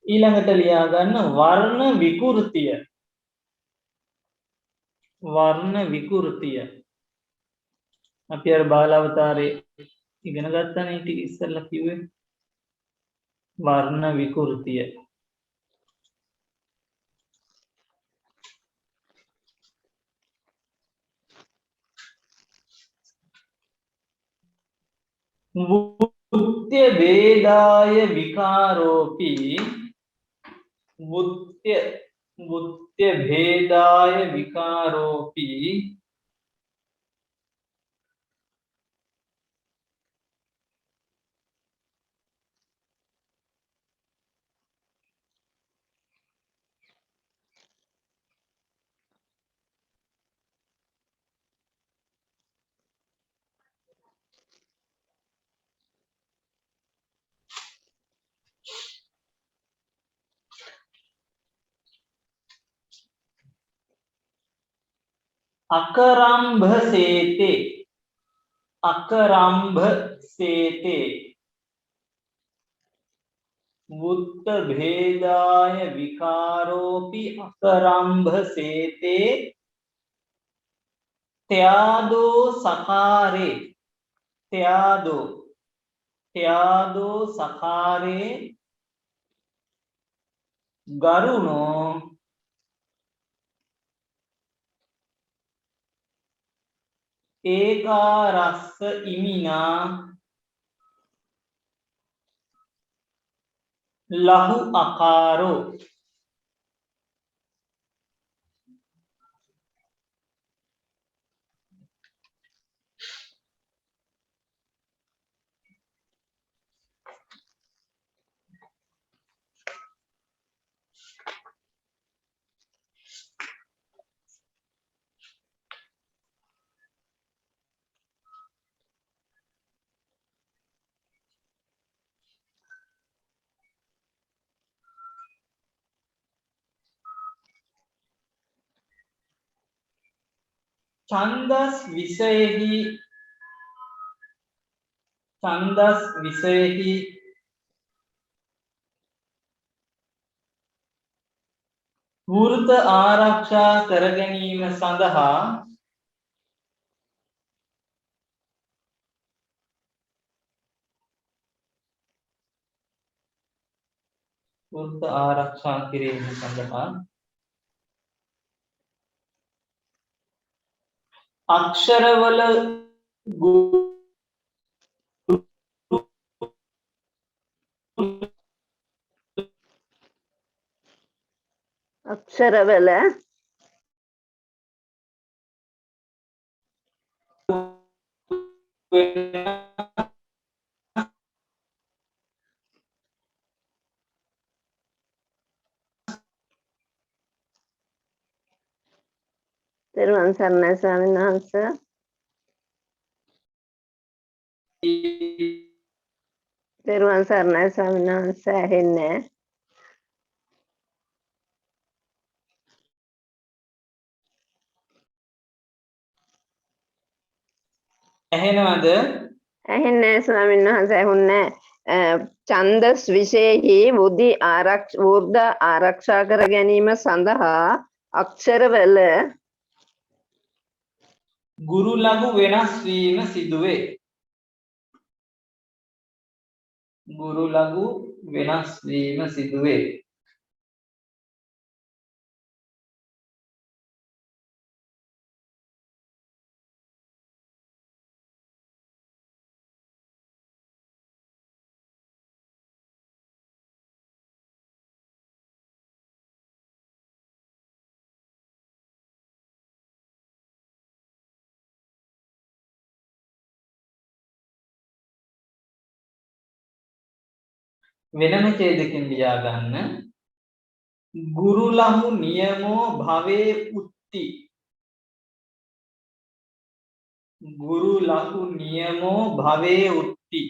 ඊළඟට ලියා ගන්න වර්ණ විකෘතිය. වර්ණ විකෘතිය. අපි අර බාල අවතාරේ ඉගෙන ගත්තානේ ටික ඉස්සෙල්ලා කිව්වේ. වර්ණ විකෘතිය. වුත්‍ය වේදාය විකාරෝපි වුත්‍ය භේදාය විකාරෝපි අකරම්භසේතේ अकरंभ सेते वुत्त भेदाय विकारोपि अकरंभ सेते त्यादो सकारे त्यादो सकारे गरुणो एकारस्स इमिना लहु अकारो छंदस विषयेहि වෘත ආරක්ෂා කර ගැනීම සඳහා වෘත ආරක්ෂා කිරීම සඳහා අක්ෂරවල ගුරු අක්ෂරවල තෙරුවන් සරණයි ස්වාමීන් වහන්සේ. තෙරුවන් සරණයි ස්වාමීන් වහන්සේ. ඇහෙන්නේ නැහැ. ඇහෙනවද? ඇහෙන්නේ නැහැ ස්වාමීන් වහන්සේ. ඇහුන්නේ නැහැ. ඡන්දස් විශේෂෙහි වෘද්ධ ආරක්ෂා කර ගැනීම සඳහා අක්ෂරවල ගුරු ලඝු වෙනස් වීම සිදුවේ. ගුරු ලඝු වෙනස් වීම සිදුවේ. වෙනම ඡේදකින් ලියා ගන්න. ගුරු ලඝු නියමෝ භවේ උත්ති. ගුරු ලඝු නියමෝ භවේ උත්ති.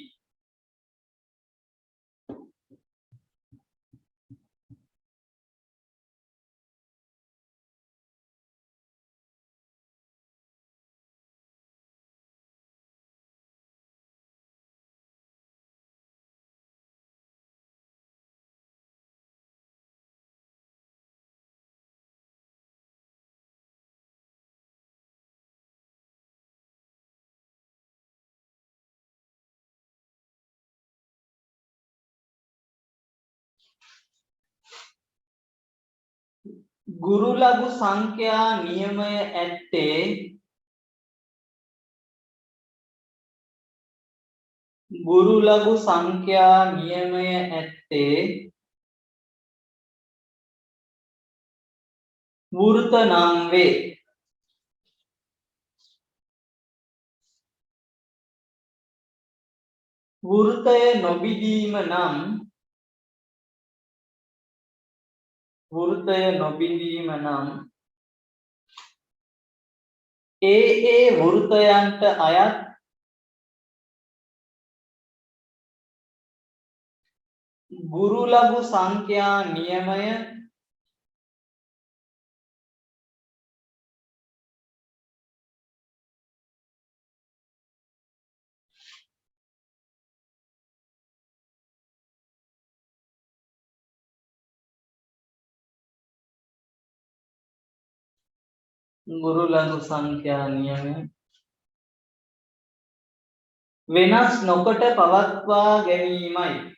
ගුරු ලඝු සංඛ්‍යා නියමය ඇත්තේ ගුරු ලඝු සංඛ්‍යා නියමය ඇත්තේ වෘත නම් වේ. වෘතය නොබිදීම නම් ඒ වෘතයන්ට අයත් ගුරු ලඝු සංඛ්‍යා නියමය ගුරු ලඝු සංඛ්‍යා නියමය වෙනස් නොකොට පවත්වා ගැනීමයි.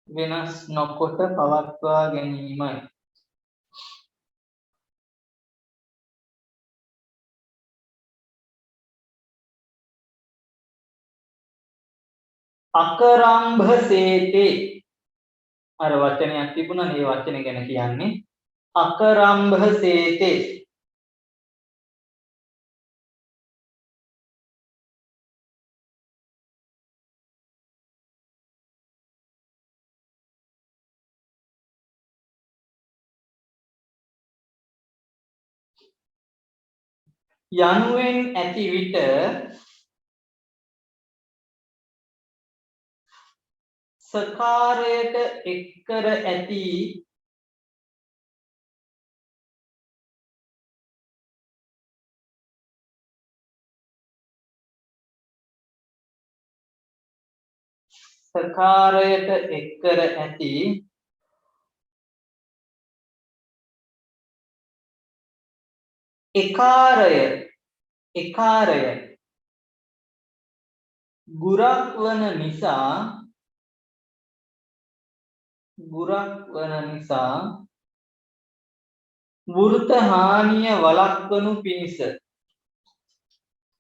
වෙනස් නොකොට පවත්වා ගැනීමයි. අකරම්භ සේතේ අර වචනයක් තිබුණා මේ වචන ගැන කියන්නේ අකරම්භ සේතේ යනුවෙන් ඇති විට සකාරයට එක්කර ඇති සකාරයට එක්කර ඇති එකාරය ගුරක් වන නිසා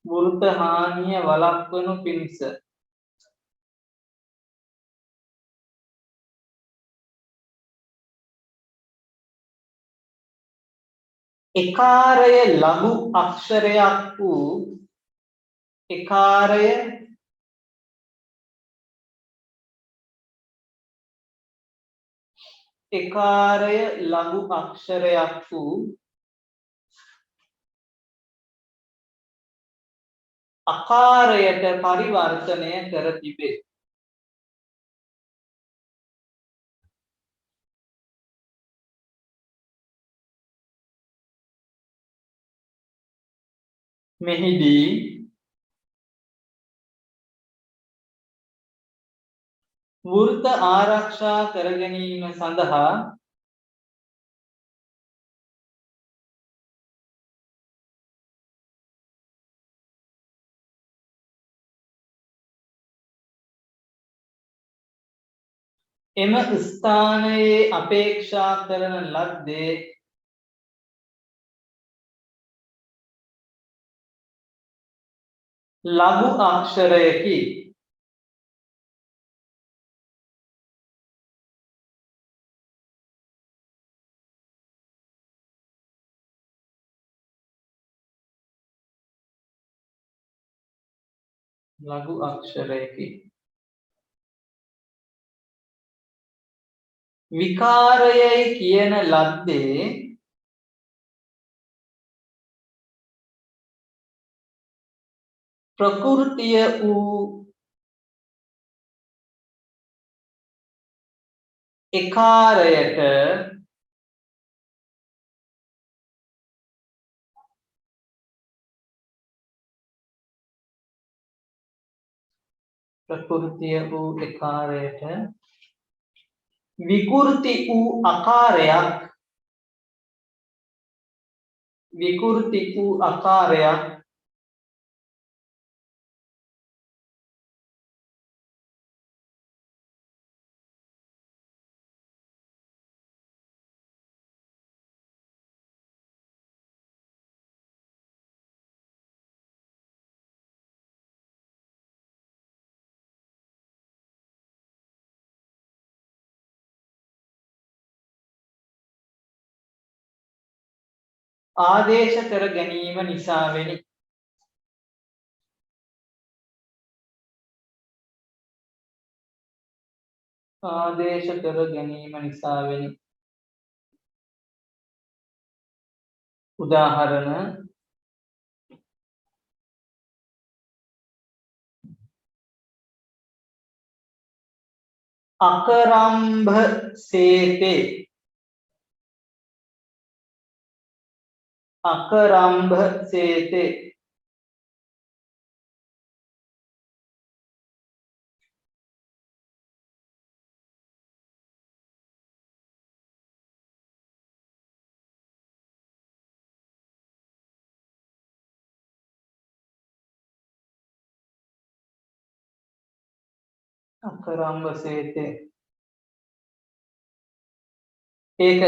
වෘත හානිය වළක්වනු පිණිස එකාරය ලඝු අක්ෂරයක් වූ එකාරය ලඝු අක්ෂරයක් වූ අකාරයට පරිවර්තනය කර තිබේ. මෙහිදී වෘත ආරක්ෂා කර ගැනීම සඳහා එම ස්ථානයේ අපේක්ෂා කරන ලද්දේ ලඝු අක්ෂරයකි. විකාරයයි කියන ලද්දේ ප්‍රකෘතිය වූ එකාරයට විකෘති වූ ආකාරයක් ආදේශ කර ගැනීම නිසාවෙනි. උදාහරණ අකරම්භ සේතේ අකරම්බ සේතේ ඒක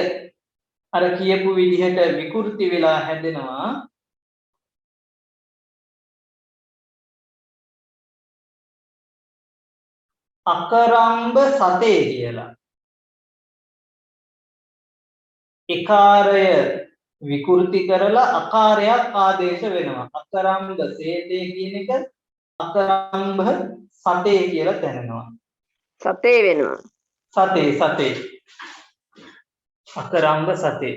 අර කියපු විදිහට විකෘති වෙලා හැදෙනවා අකරම්බ සතේ කියලා. ඉකාරය විකෘති කරලා අකාරයක් ආදේශ වෙනවා. අකරම්බ සේතේ කියන එක අකරම්බ සතේ කියලා දැනනවා. සතේ වෙනවා. සතේ අකරම්බ සතේ.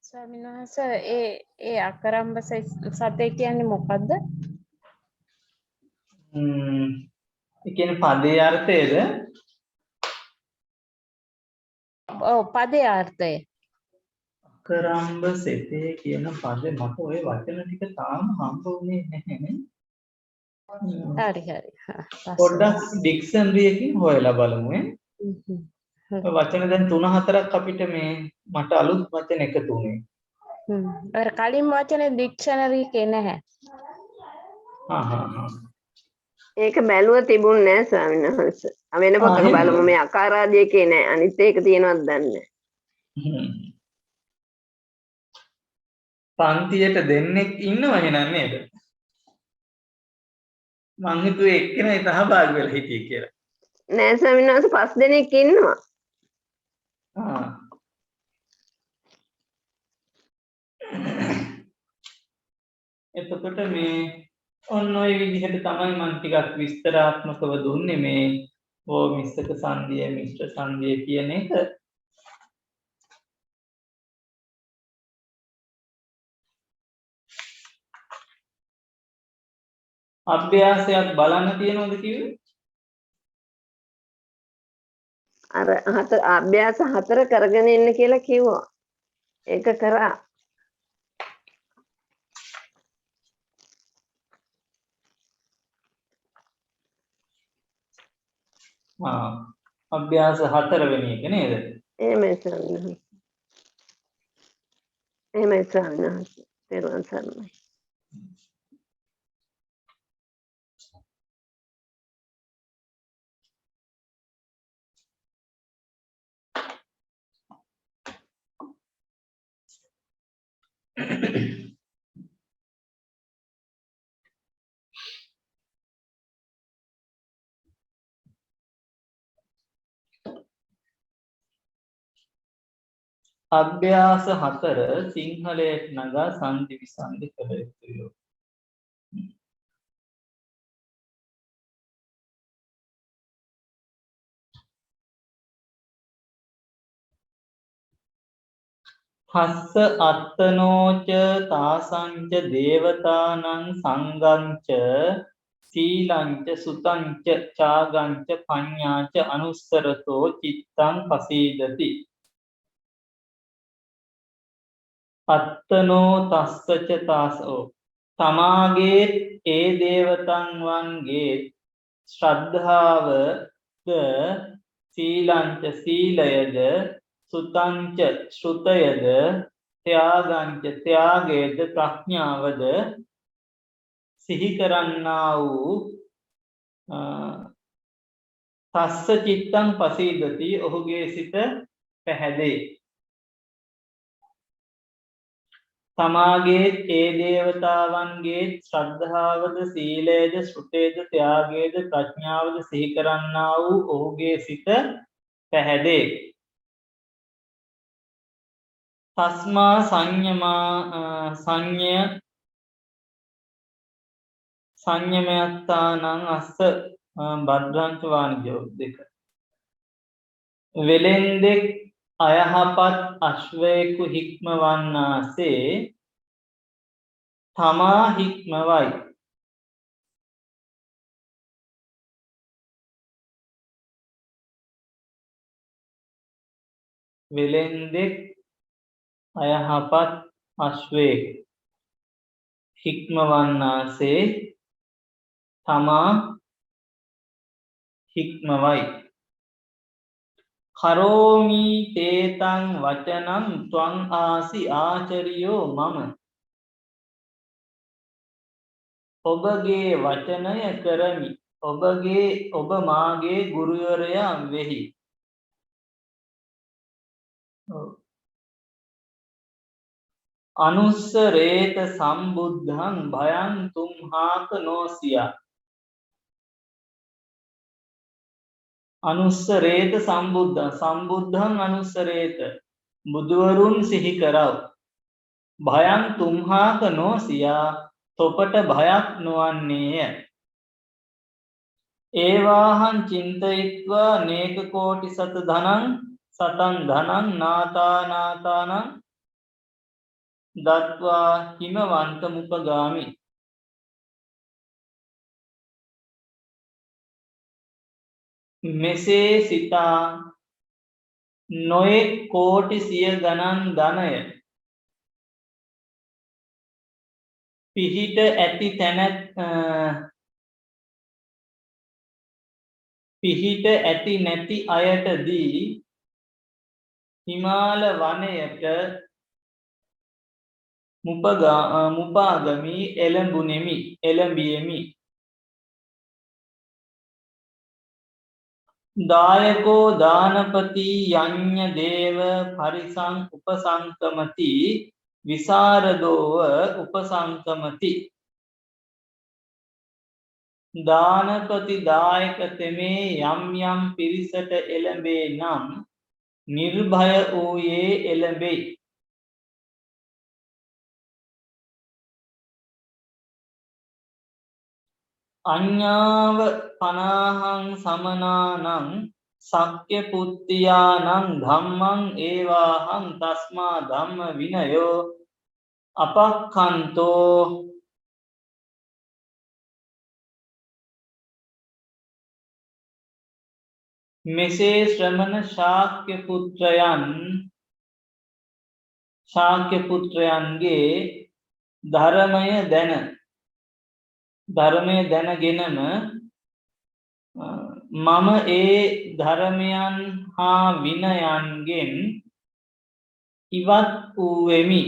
ස්වාමීන් වහන්සේ ඒ අකරම්බ සතේ කියන්නේ මොකද්ද? ඒ කියන්නේ පදේ අර්ථයද? ඔව් පදේ අර්ථය. අකරම්බ සතේ කියන පදේ මට ওই වචන ටික තාම හම්බ වුණේ නැහැ. හරි. පොඩ්ඩක් ඩික්ෂනරි එකකින් හොයලා බලමු ඈ. වචන දැන් 3-4ක් අපිට මේ මට අලුත් වචන එකතු වුණේ. අර කලින් වචනේ ඩික්ෂනරි එකේ නැහැ. ඒක බැලුව තිබුණ නෑ ස්වාමීන් වහන්සේ. වෙන පොතක බලමු මේ අකාරාදී එකේ නෑ. අනිත් එක තියෙනවද දන්නේ නෑ. පන්තියට දෙන්නෙක් ඉන්නව එහෙනම් නේද? මං හිතුවේ එක්කෙනයි සහභාගී වෙලා හිටියේ කියලා. නෑ ස්වාමීන් වහන්සේ 5 දෙනෙක් ඉන්නවා. එතකොට මේ ඔන්න ඔය විදිහට තමයි මම ටිකක් විස්තරාත්මකව දුන්නේ මේ මිශ්‍රක සංධිය මිශ්‍ර සංධිය කියන එක. අභ්‍යාසයක් බලන්න තියෙනවද කිව්වේ? අර අභ්‍යාස 4 කරගෙන ඉන්න කියලා කිව්වා. ඒක කරා. අභ්‍යාස 4 වෙනි එක නේද? එහෙමයි ස්වාමීනි. එහෙමයි ස්වාමීනි. තෙරුවන් සරණයි. අභ්‍යාස 4 සිංහලයට නගා සංධි විසන්ධි කළ යුතුය. හස්ස අත්තනෝච තාසංච දේවතානං සංගංච සීලංච සුතංච චාගංච පඤ්ඤාච අනුස්සරතෝ චිත්තං පසීදති. අත්තනෝ තස්සච තාසෝ තමාගේ ඒ දේවතන් වන්ගේ ශ්‍රද්ධාවද සීලංච සීලයද සුතංච ශ්‍රුතයද ත්‍යාගංච ත්‍යාගයද ප්‍රඥාවද සිහි කරන්නා වූ තස්ස චිත්තං පසීදති ඔහුගේ සිත පැහැදේ. තමාගේ ඒ දේවතාවන්ගේ ශ්‍රද්ධාවද සීලයද ශ්‍රුතේද ත්‍යාගයේද ප්‍රඥාවද සිහි කරන්නා වූ ඔහුගේ සිත පැහැදේ. තස්මා සංයමයත්තානං අස්ස භද්‍රංච වාණිජෝ දෙක. වෙලෙන්දෙක් අයහපත් අශ්වයෙකු හික්මවන්නාසේ තමා හික්මවයි. වෙලෙන්දෙක් අයහපත් අශ්වයෙක් හික්මවන්නාසේ තමා හික්මවයි. කරෝමි තේතං වචනං ත්වං ආසි ආචරියෝ මම. ඔබගේ වචනය කරමි. ඔබ මාගේ ගුරුවරයා වෙහි. අනුස්සරේත සම්බුද්ධං භයං තුම්හාක නෝසියා. අනුස්සරේත සම්බුද්ධං අනුස්සරේත බුදුවරුන් සිහි කරව. භයං තුම්හාක නෝසියා තොපට භයක් නොවන්නේය. ඒවාහං චින්තයිත්වා නේක කෝටි සතන් ධනං නාතානාතානං දත්වා හිමවන්තමුපගාමි. මෙසේ සිතා නොයෙක් කෝටි සිය ගණන් ධනය පිහිට ඇති නැති අයට දී හිමාල වනයට මුපාගමි එළඹියෙමි. දායකෝ දානපති යඤ්ඤ දේව පරිසං උපසංකමති විසරදෝව උපසංකමති. දානපති දායක තෙමේ යම් පිරිසට එළඹේ නම් නිර්භය වූයේ එළඹෙයි. අඤ්ඤාව පනාහං සමනානං සක්්‍ය පුත්තියානං ධම්මං ඒවාහං තස්මා ධම්ම විනයෝ අපක්ඛන්තෝ. මෙසේ ශ්‍රමණ ශාක්‍ය පුත්‍රයන්ගේ ධර්මය දැනගෙනම මම ඒ ධර්මයන් හා විනයන්ගෙන් ඉවත් වූවෙමි.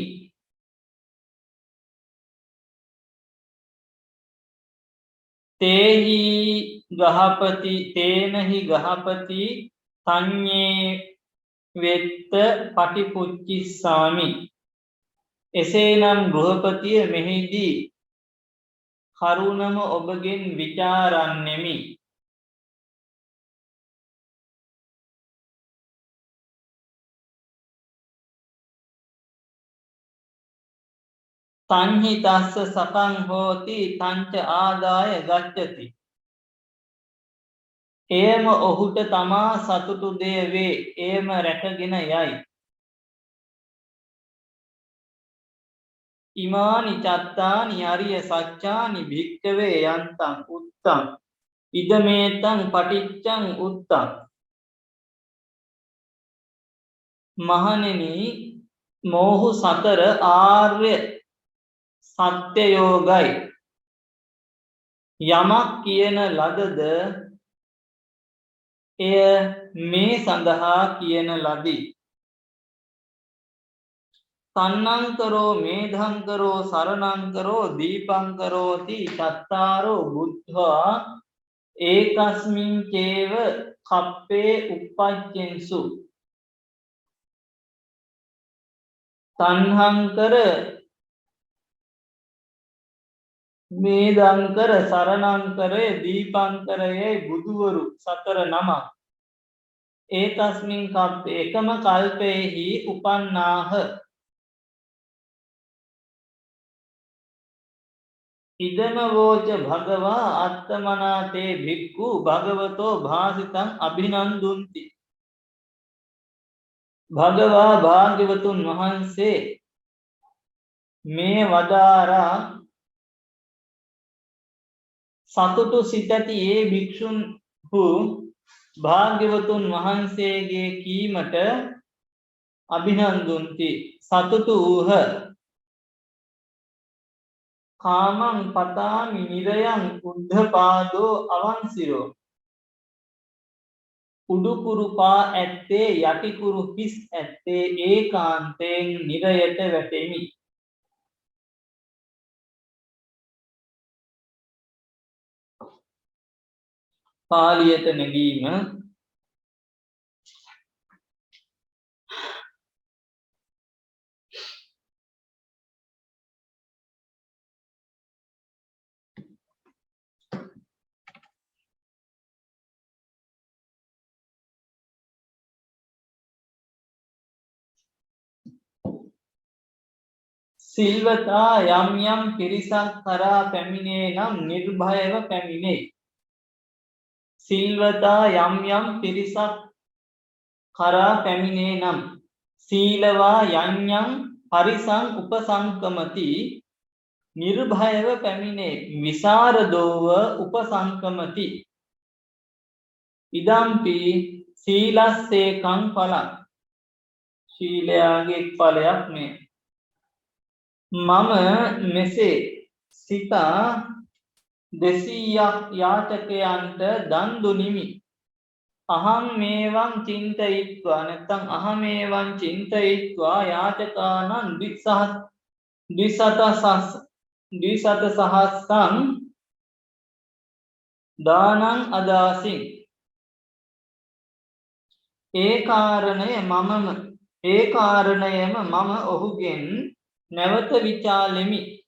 තේනහි ගහපති සංඤේ වෙත්ත පටිපුච්චිස්සාමි. එසේනම් ගෘහපතිය මෙහිදී කරුණම ඔබගෙන් විචාරන්නෙමි. සංහි තස්ස සකං හෝති තංච ආදාය ගච්ඡති. එයම ඔහුට තමා සතුටු දෙය වේ. එයම රැකගෙන යයි. ඉමානි චත්තානි අරිය සච්චානි භික්ඛවේ යන්තං උත්තං ඉදමේතං පටිච්චං උත්තං. මහණෙනි, මෝහු සතර ආර්ය සත්‍යයෝගයි. යමක් කියන ලදද එය මේ සඳහා කියන ලදී. සන්නංකරෝ මේධංකරෝ සරණංකරෝ දීපංකරෝති චත්තාරෝ බුද්ධා ඒකස්මින් චේව කප්පේ උප්පච්චෙන්සු. තණ්හංකර මේදංකර සරණංකරය දීපංකරයේ බුදුවරු සතර නමක් ඒකස්මින් කප්පේ එකම කල්පයෙහි උපන්නාහ. ඉදම වෝච භගවා අත්තමනාතේ භික්ඛු භගවතෝ භාසිතං අභිනන්දුන්ති. භගවා භාග්‍යවතුන් වහන්සේ මේ වදාරා සතුටු සිතති ඒ භික්ෂුන්හු භාග්‍යවතුන් වහන්සේගේ කීමට අභිනන්දුන්ති සතුටු වූහ කාමං පතාමි නිරයං උද්ධපාදෝ අවන්සිරෝ උඩුකුරු පා ඇත්තේ යටිකුරු හිස් ඇත්තේ ඒකාන්තයෙන් නිරයට වැටෙමි පාලියට නැගීම සිල්වතා යම් යම් පිරිසක් කරා පැමිණේ නම් නිර්භයව පැමිණේ සිල්වතා යම් යම් පිරිසක් කරා පැමිණේ නම් සීලවා යම් යම් පරිසං උපසංකමති නිර්භයව පැමිණේ විසරදෝව උපසංකමති ඉදම්පි සීලස්සේකං ඵලං ශීලයාගේ ඵලයක් මේ මම මෙසේ සිතා 200ක් යාචකයන්ට දන් දුනිමි අහං මේවං චින්තයිත්වා නැත්නම් අහමේවං චින්තයිත්වා යාචකානං ද්විසතසහස්සං දානං අදාසින් ඒ කාරණයම මම ඔහුගෙන් නැවත විචාලෙමි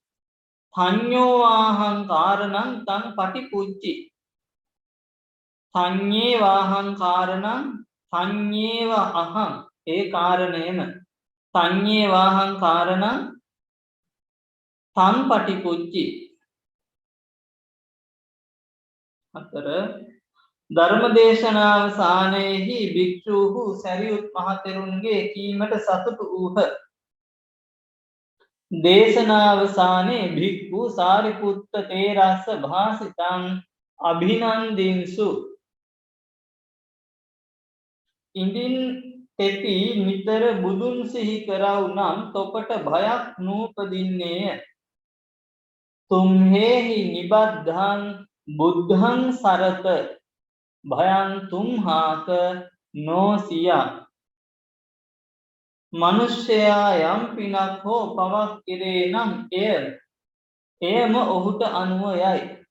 තඤ්ඤෝ ආහං කාරණං තං පටිපුච්චි තඤ්ඤේ වාහං කාරණං තඤ්ඤේව අහං ඒ කාරණයම තඤ්ඤේ වාහං කාරණං තං පටිපුච්චි අතර ධර්මදේශනාවසානයේහි භික්ෂූහු සරියුත් මහතෙරුන්ගේ කීමට සතුටු වූහ දේශනාවසානයේ භික්ඛු සාරිපුත්ත තේරස්ස භාසිතං අභිනන්දින්සු ඉඳින් තෙති නිතර බුදුන් සිහි කරව් නම් තොපට භයක් නූපදින්නේය තුම්හෙහි නිබද්ධං බුද්ධං සරත භයං තුම්හාක නොසියා මනුෂ්‍යයා යම් පිනක් හෝ පවක් කෙරේ නම් එයම ඔහුට අනුව යයි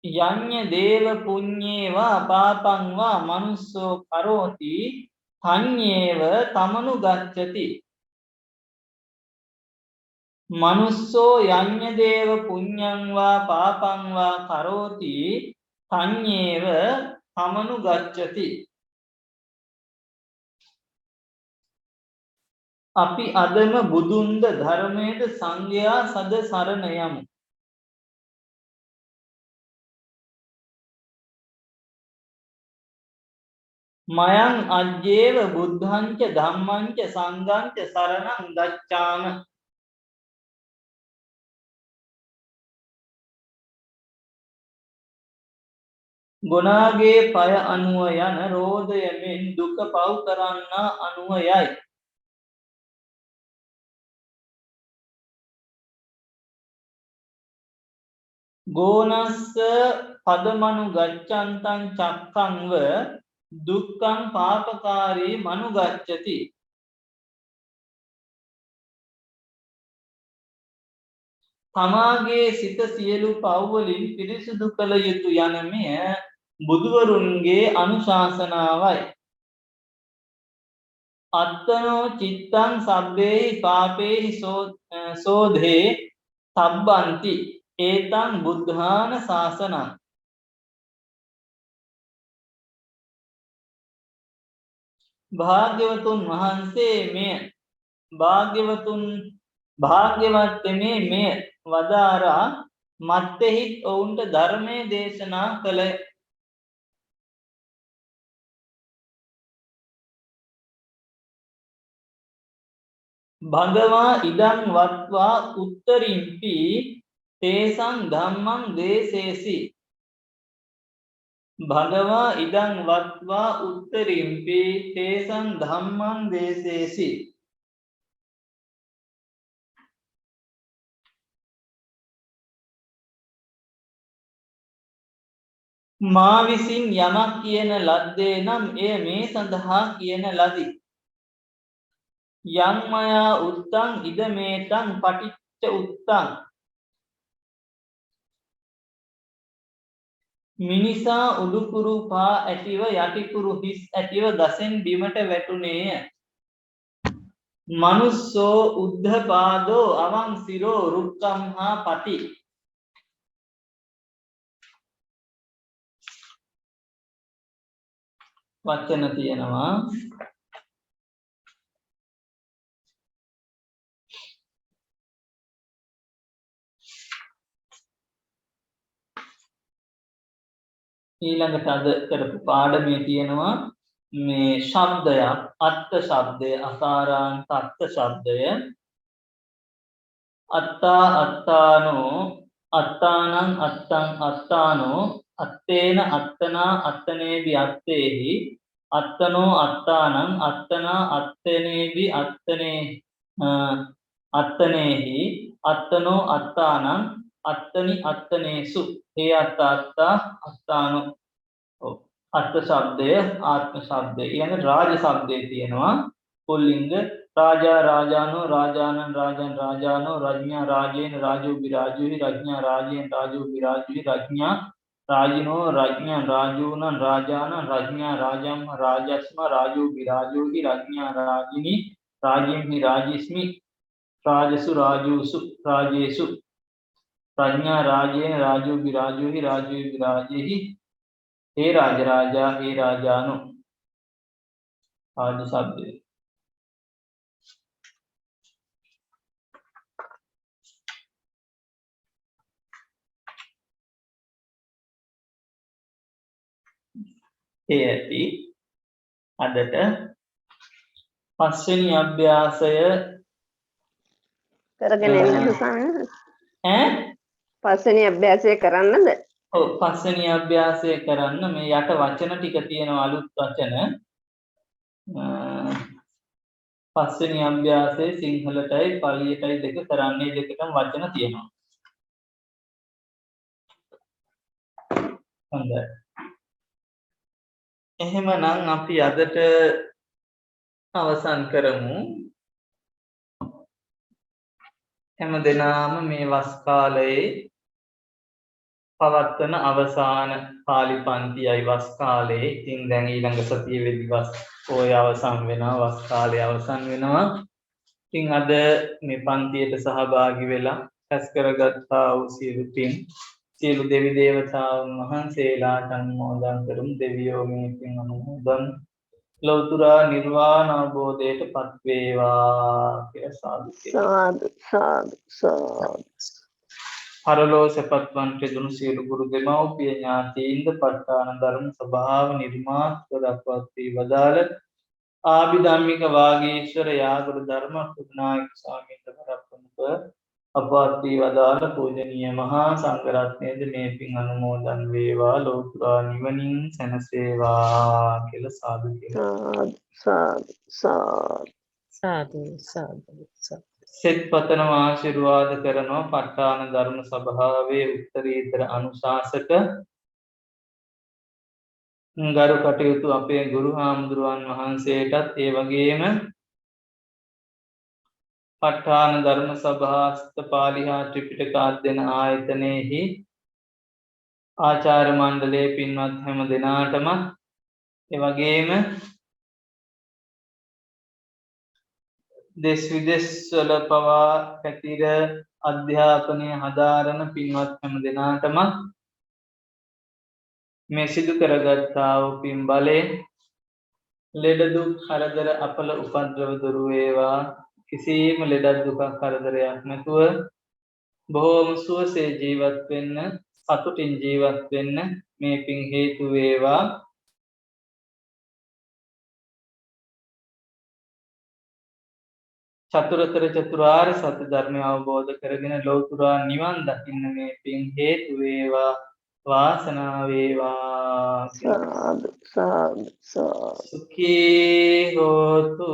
යඤ්ඤ දේව පුඤ්ඤේවා පාපං වා මනුස්සෝ කරෝති තඤ්ඤේව තමනු ගච්ඡති මනුස්සෝ යඤ්ඤ දේව පුඤ්ඤං වා පාපං වා කරෝති තඤ්ඤේව තමනු ගච්ඡති අපි අදම බුදුන්ද ධර්මයේද සංඝයා සද සරණ යමු මයං අජ්ජේව බුද්ධංච ධම්මංච සංඝංච සරණං ගච්ඡාම ගුණාගේ පය අනුව යන රෝදයමෙන් දුක පව් කරන්නා අනුව යයි ගෝනස්ස පදමනු ගච්ඡන්තං චක්ඛංව දුක්ඛං පාපකාරී මනු ගච්ඡති තමාගේ සිත සියලු පව් වලින් පිරිසිදු කළ යුතු යන මෙය බුදුවරුන්ගේ අනුශාසනාවයි අත්තනෝ චිත්තං සබ්බේහි පාපේහි සෝධේ තබ්බන්ති ඒතං බුද්ධාන ශාසනං භාග්‍යවතුන් වහන්සේ මෙය භාග්‍යවත්තෙමේ මෙය වදාරා මත්තෙහිත් ඔවුන්ට ධර්මය දේශනා කළේ භගවා ඉදං වත්වා උත්තරින්පි තේසං ධම්මං දේසේසි භගවා ඉදං වත්වා උත්තරිම්පි තේසං ධම්මං දේසේසි මා විසින් යමක් කියන ලද්දේ නම් එය මේ සඳහා කියන ලදි යං මයා උත්තං ඉදමේතං පටිච්ච උත්තං මිනිසා උඩුකුරු පා ඇතිව යටිකුරු හිස් ඇතිව ගසෙන් බිමට වැටුනේය මනුස්සෝ උද්ධපාදෝ අවංසිරෝ රුක්කම් හා පති වචන තියෙනවා ඊළඟට අද කරපු පාඩමේ තියෙනවා මේ ශබ්දයක් අත්ථ ශබ්දය අකාරාන්ත අත්ථ ශබ්දය අත්තා අත්තානෝ අත්තානං අත්තං අත්තානෝ අත්තේන අත්තනා අත්තනේවි අත්තේහි අත්තනෝ අත්තානං අත්තනා අත්තනේවි අත්තනේ අත්තනේහි අත්තනෝ අත්තානං අත්තනි අත්තනේසු හේ අත්තා අත්තානෝ අර්ථ ශබ්දය ආත්ම ශබ්දය ඊළඟ රාජ ශබ්දේ තියෙනවා පුල්ලිංග රාජා රාජානෝ රාජානං රාජන් රාජානෝ රඥා රාජේන රාජෝ විරාජුහි රඥා රාජේන රාජෝ විරාජුහි රඥා රාජිනෝ රඥා රාජූනං රාජානං රඥා රාජම්ම රාජස්ම රාජෝ විරාජෝහි රඥා රාජිනී රාජින්හි රාජිස්මි රාජසු රාජූසු රාජේසු රඥා රාජේන රාජෝ විරාජෝහි රාජෝ විරාජෙහි हे राजराजा हे राजानो आदि शब्द हेति අදට පස්වෙනි අභ්‍යාසය කරගෙන එන්නද ස්වාමීන් ඈ පස්වෙනි අභ්‍යාසය කරන්නද ඔව් පස්වෙනි අභ්‍යාසය කරන්න මේ යට වචන ටික තියෙනවා අලුත් වචන පස්වෙනි අභ්‍යාසයේ සිංහලටයි පාලියටයි දෙක කරන්නේ දෙකටම වචන තියෙනවා හොඳයි එහෙමනම් අපි අදට අවසන් කරමු හැමදෙනාම මේ වස් කාලයේ පවත්වන අවසාන පාලි පන්තියයි වස් කාලේ. ඉතින් දැන් ඊළඟ සතියේ වෙදි වස් පොය අවසන් වෙනවා වස් කාලය අවසන් වෙනවා. ඉතින් අද මේ පන්තියට සහභාගී වෙලා රැස් කරගත්තා වූ සියලු පින් සියලු දෙවි දේවතාවුන් වහන්සේලාට අනුමෝදන් කරමු. දෙවියෝ මේ පින් අනුමෝදන් ලෞතර නිර්වාණ අවබෝධයට පත් වේවා කියලා සාදු සාදු සාදු සාදු හරලෝ සපත්වන්ට දුණු සියලු ගුරු දෙමව්පිය ඥාතීන්ද ප ဋ ාණ ධර්ම සභාව නිර්මාත්ව දක්වත්වී වදාළ ආභිධම්මික වාගීශ්වර යාගුරු ධර්ම කුණායක ස්වාමීන් වහන්සේ අපවත් වී වදාළ පූජනීය මහා සංඝරත්නයේද මේ පින් අනුමෝදන් වේවා ලෝතුරා නිවනින් සැනසේවා කියලා සාදු සාදු සාදු සාදු සාදු සාදු සෙත් පතන ආශිර්වාද කරනවා ප ဋ ාණ ධර්ම සභාවේ උත්තරීතර අනුශාසක ගරු කටයුතු අපේ ගුරු හාමුදුරුවන් වහන්සේටත් ඒ වගේම ප ဋ ාණ ධර්ම සභාස්ත පාලි හා ත්‍රිපිටක අධ්‍යයන ආයතනයේහි ආචාර්ය මණ්ඩලයේ පින්වත් හැම දෙනාටම ඒ වගේම දෙස් විදෙස් වල පවා පැතිර අධ්‍යාපනය හදාරන පින්වත් හැම දෙනාටම මේ සිදු කරගත්තා වූ පින් බලයෙන් ලෙඩ දුක් කරදර අපල උපද්‍රව දුරු වේවා කිසිම ලෙඩ දුකක් කරදරයක් නැතුව බොහෝම සුවසේ ජීවත් වෙන්න සතුටින් ජීවත් වෙන්න මේ පින් හේතු වේවා චතුරතර චතුරාර්ය සත්‍ය ධර්මය අවබෝධ කරගෙන ලෝතුරා නිවන් දකින්න මේ පින් හේතු වේවා වාසනාව වේවා සාදු සාදු සාදු සුඛී හෝතු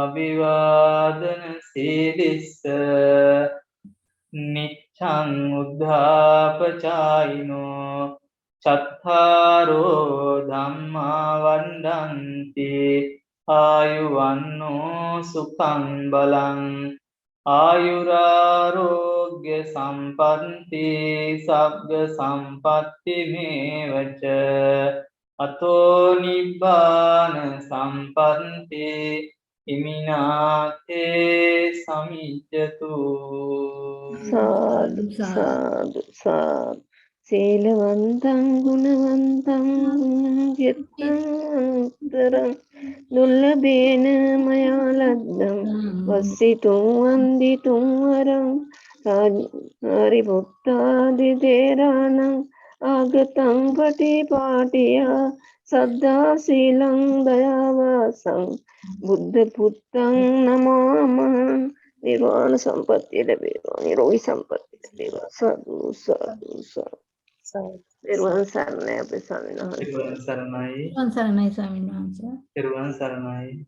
අභිවාදන සීලිස්ස නිච්ඡං උද්ධාපචායිනෝ චත්තාරෝ ධම්මා වණ්ඩන්ති ආයුවන්නෝ සුඛං බලං ආයුරාරෝග්‍ය සම්පන්ති සග්ග සම්පත්ති මේවච අතෝ නිබ්බාන සම්පන්ති ඉමිනාතේ සමිජ්ජතු සාදු සාදු සාදු සීලවන්තං ගුණවන්තං චිත්තං දුර්ලභේන මයා ලද්දං වස්සිතුං වන්දිතුං වරං සාරිපුත්තාදි තේරාණං ආගතං පටිපාටියා සද්ධා සීලං දයාවාසං බුද්ධ පුත්තං නමාමං නිර්වාණ සම්පත්තිය ලැබේවා නිරෝගී සම්පත්තිය ලැබේවා සාදු සාදු සාදු නිර්වාණ සරණයි අපේ ස්වාමීන් වහන්සේ සරණයි සරණයි ස්වාමීන් වහන්සේ. නිර්වාණ සරණයි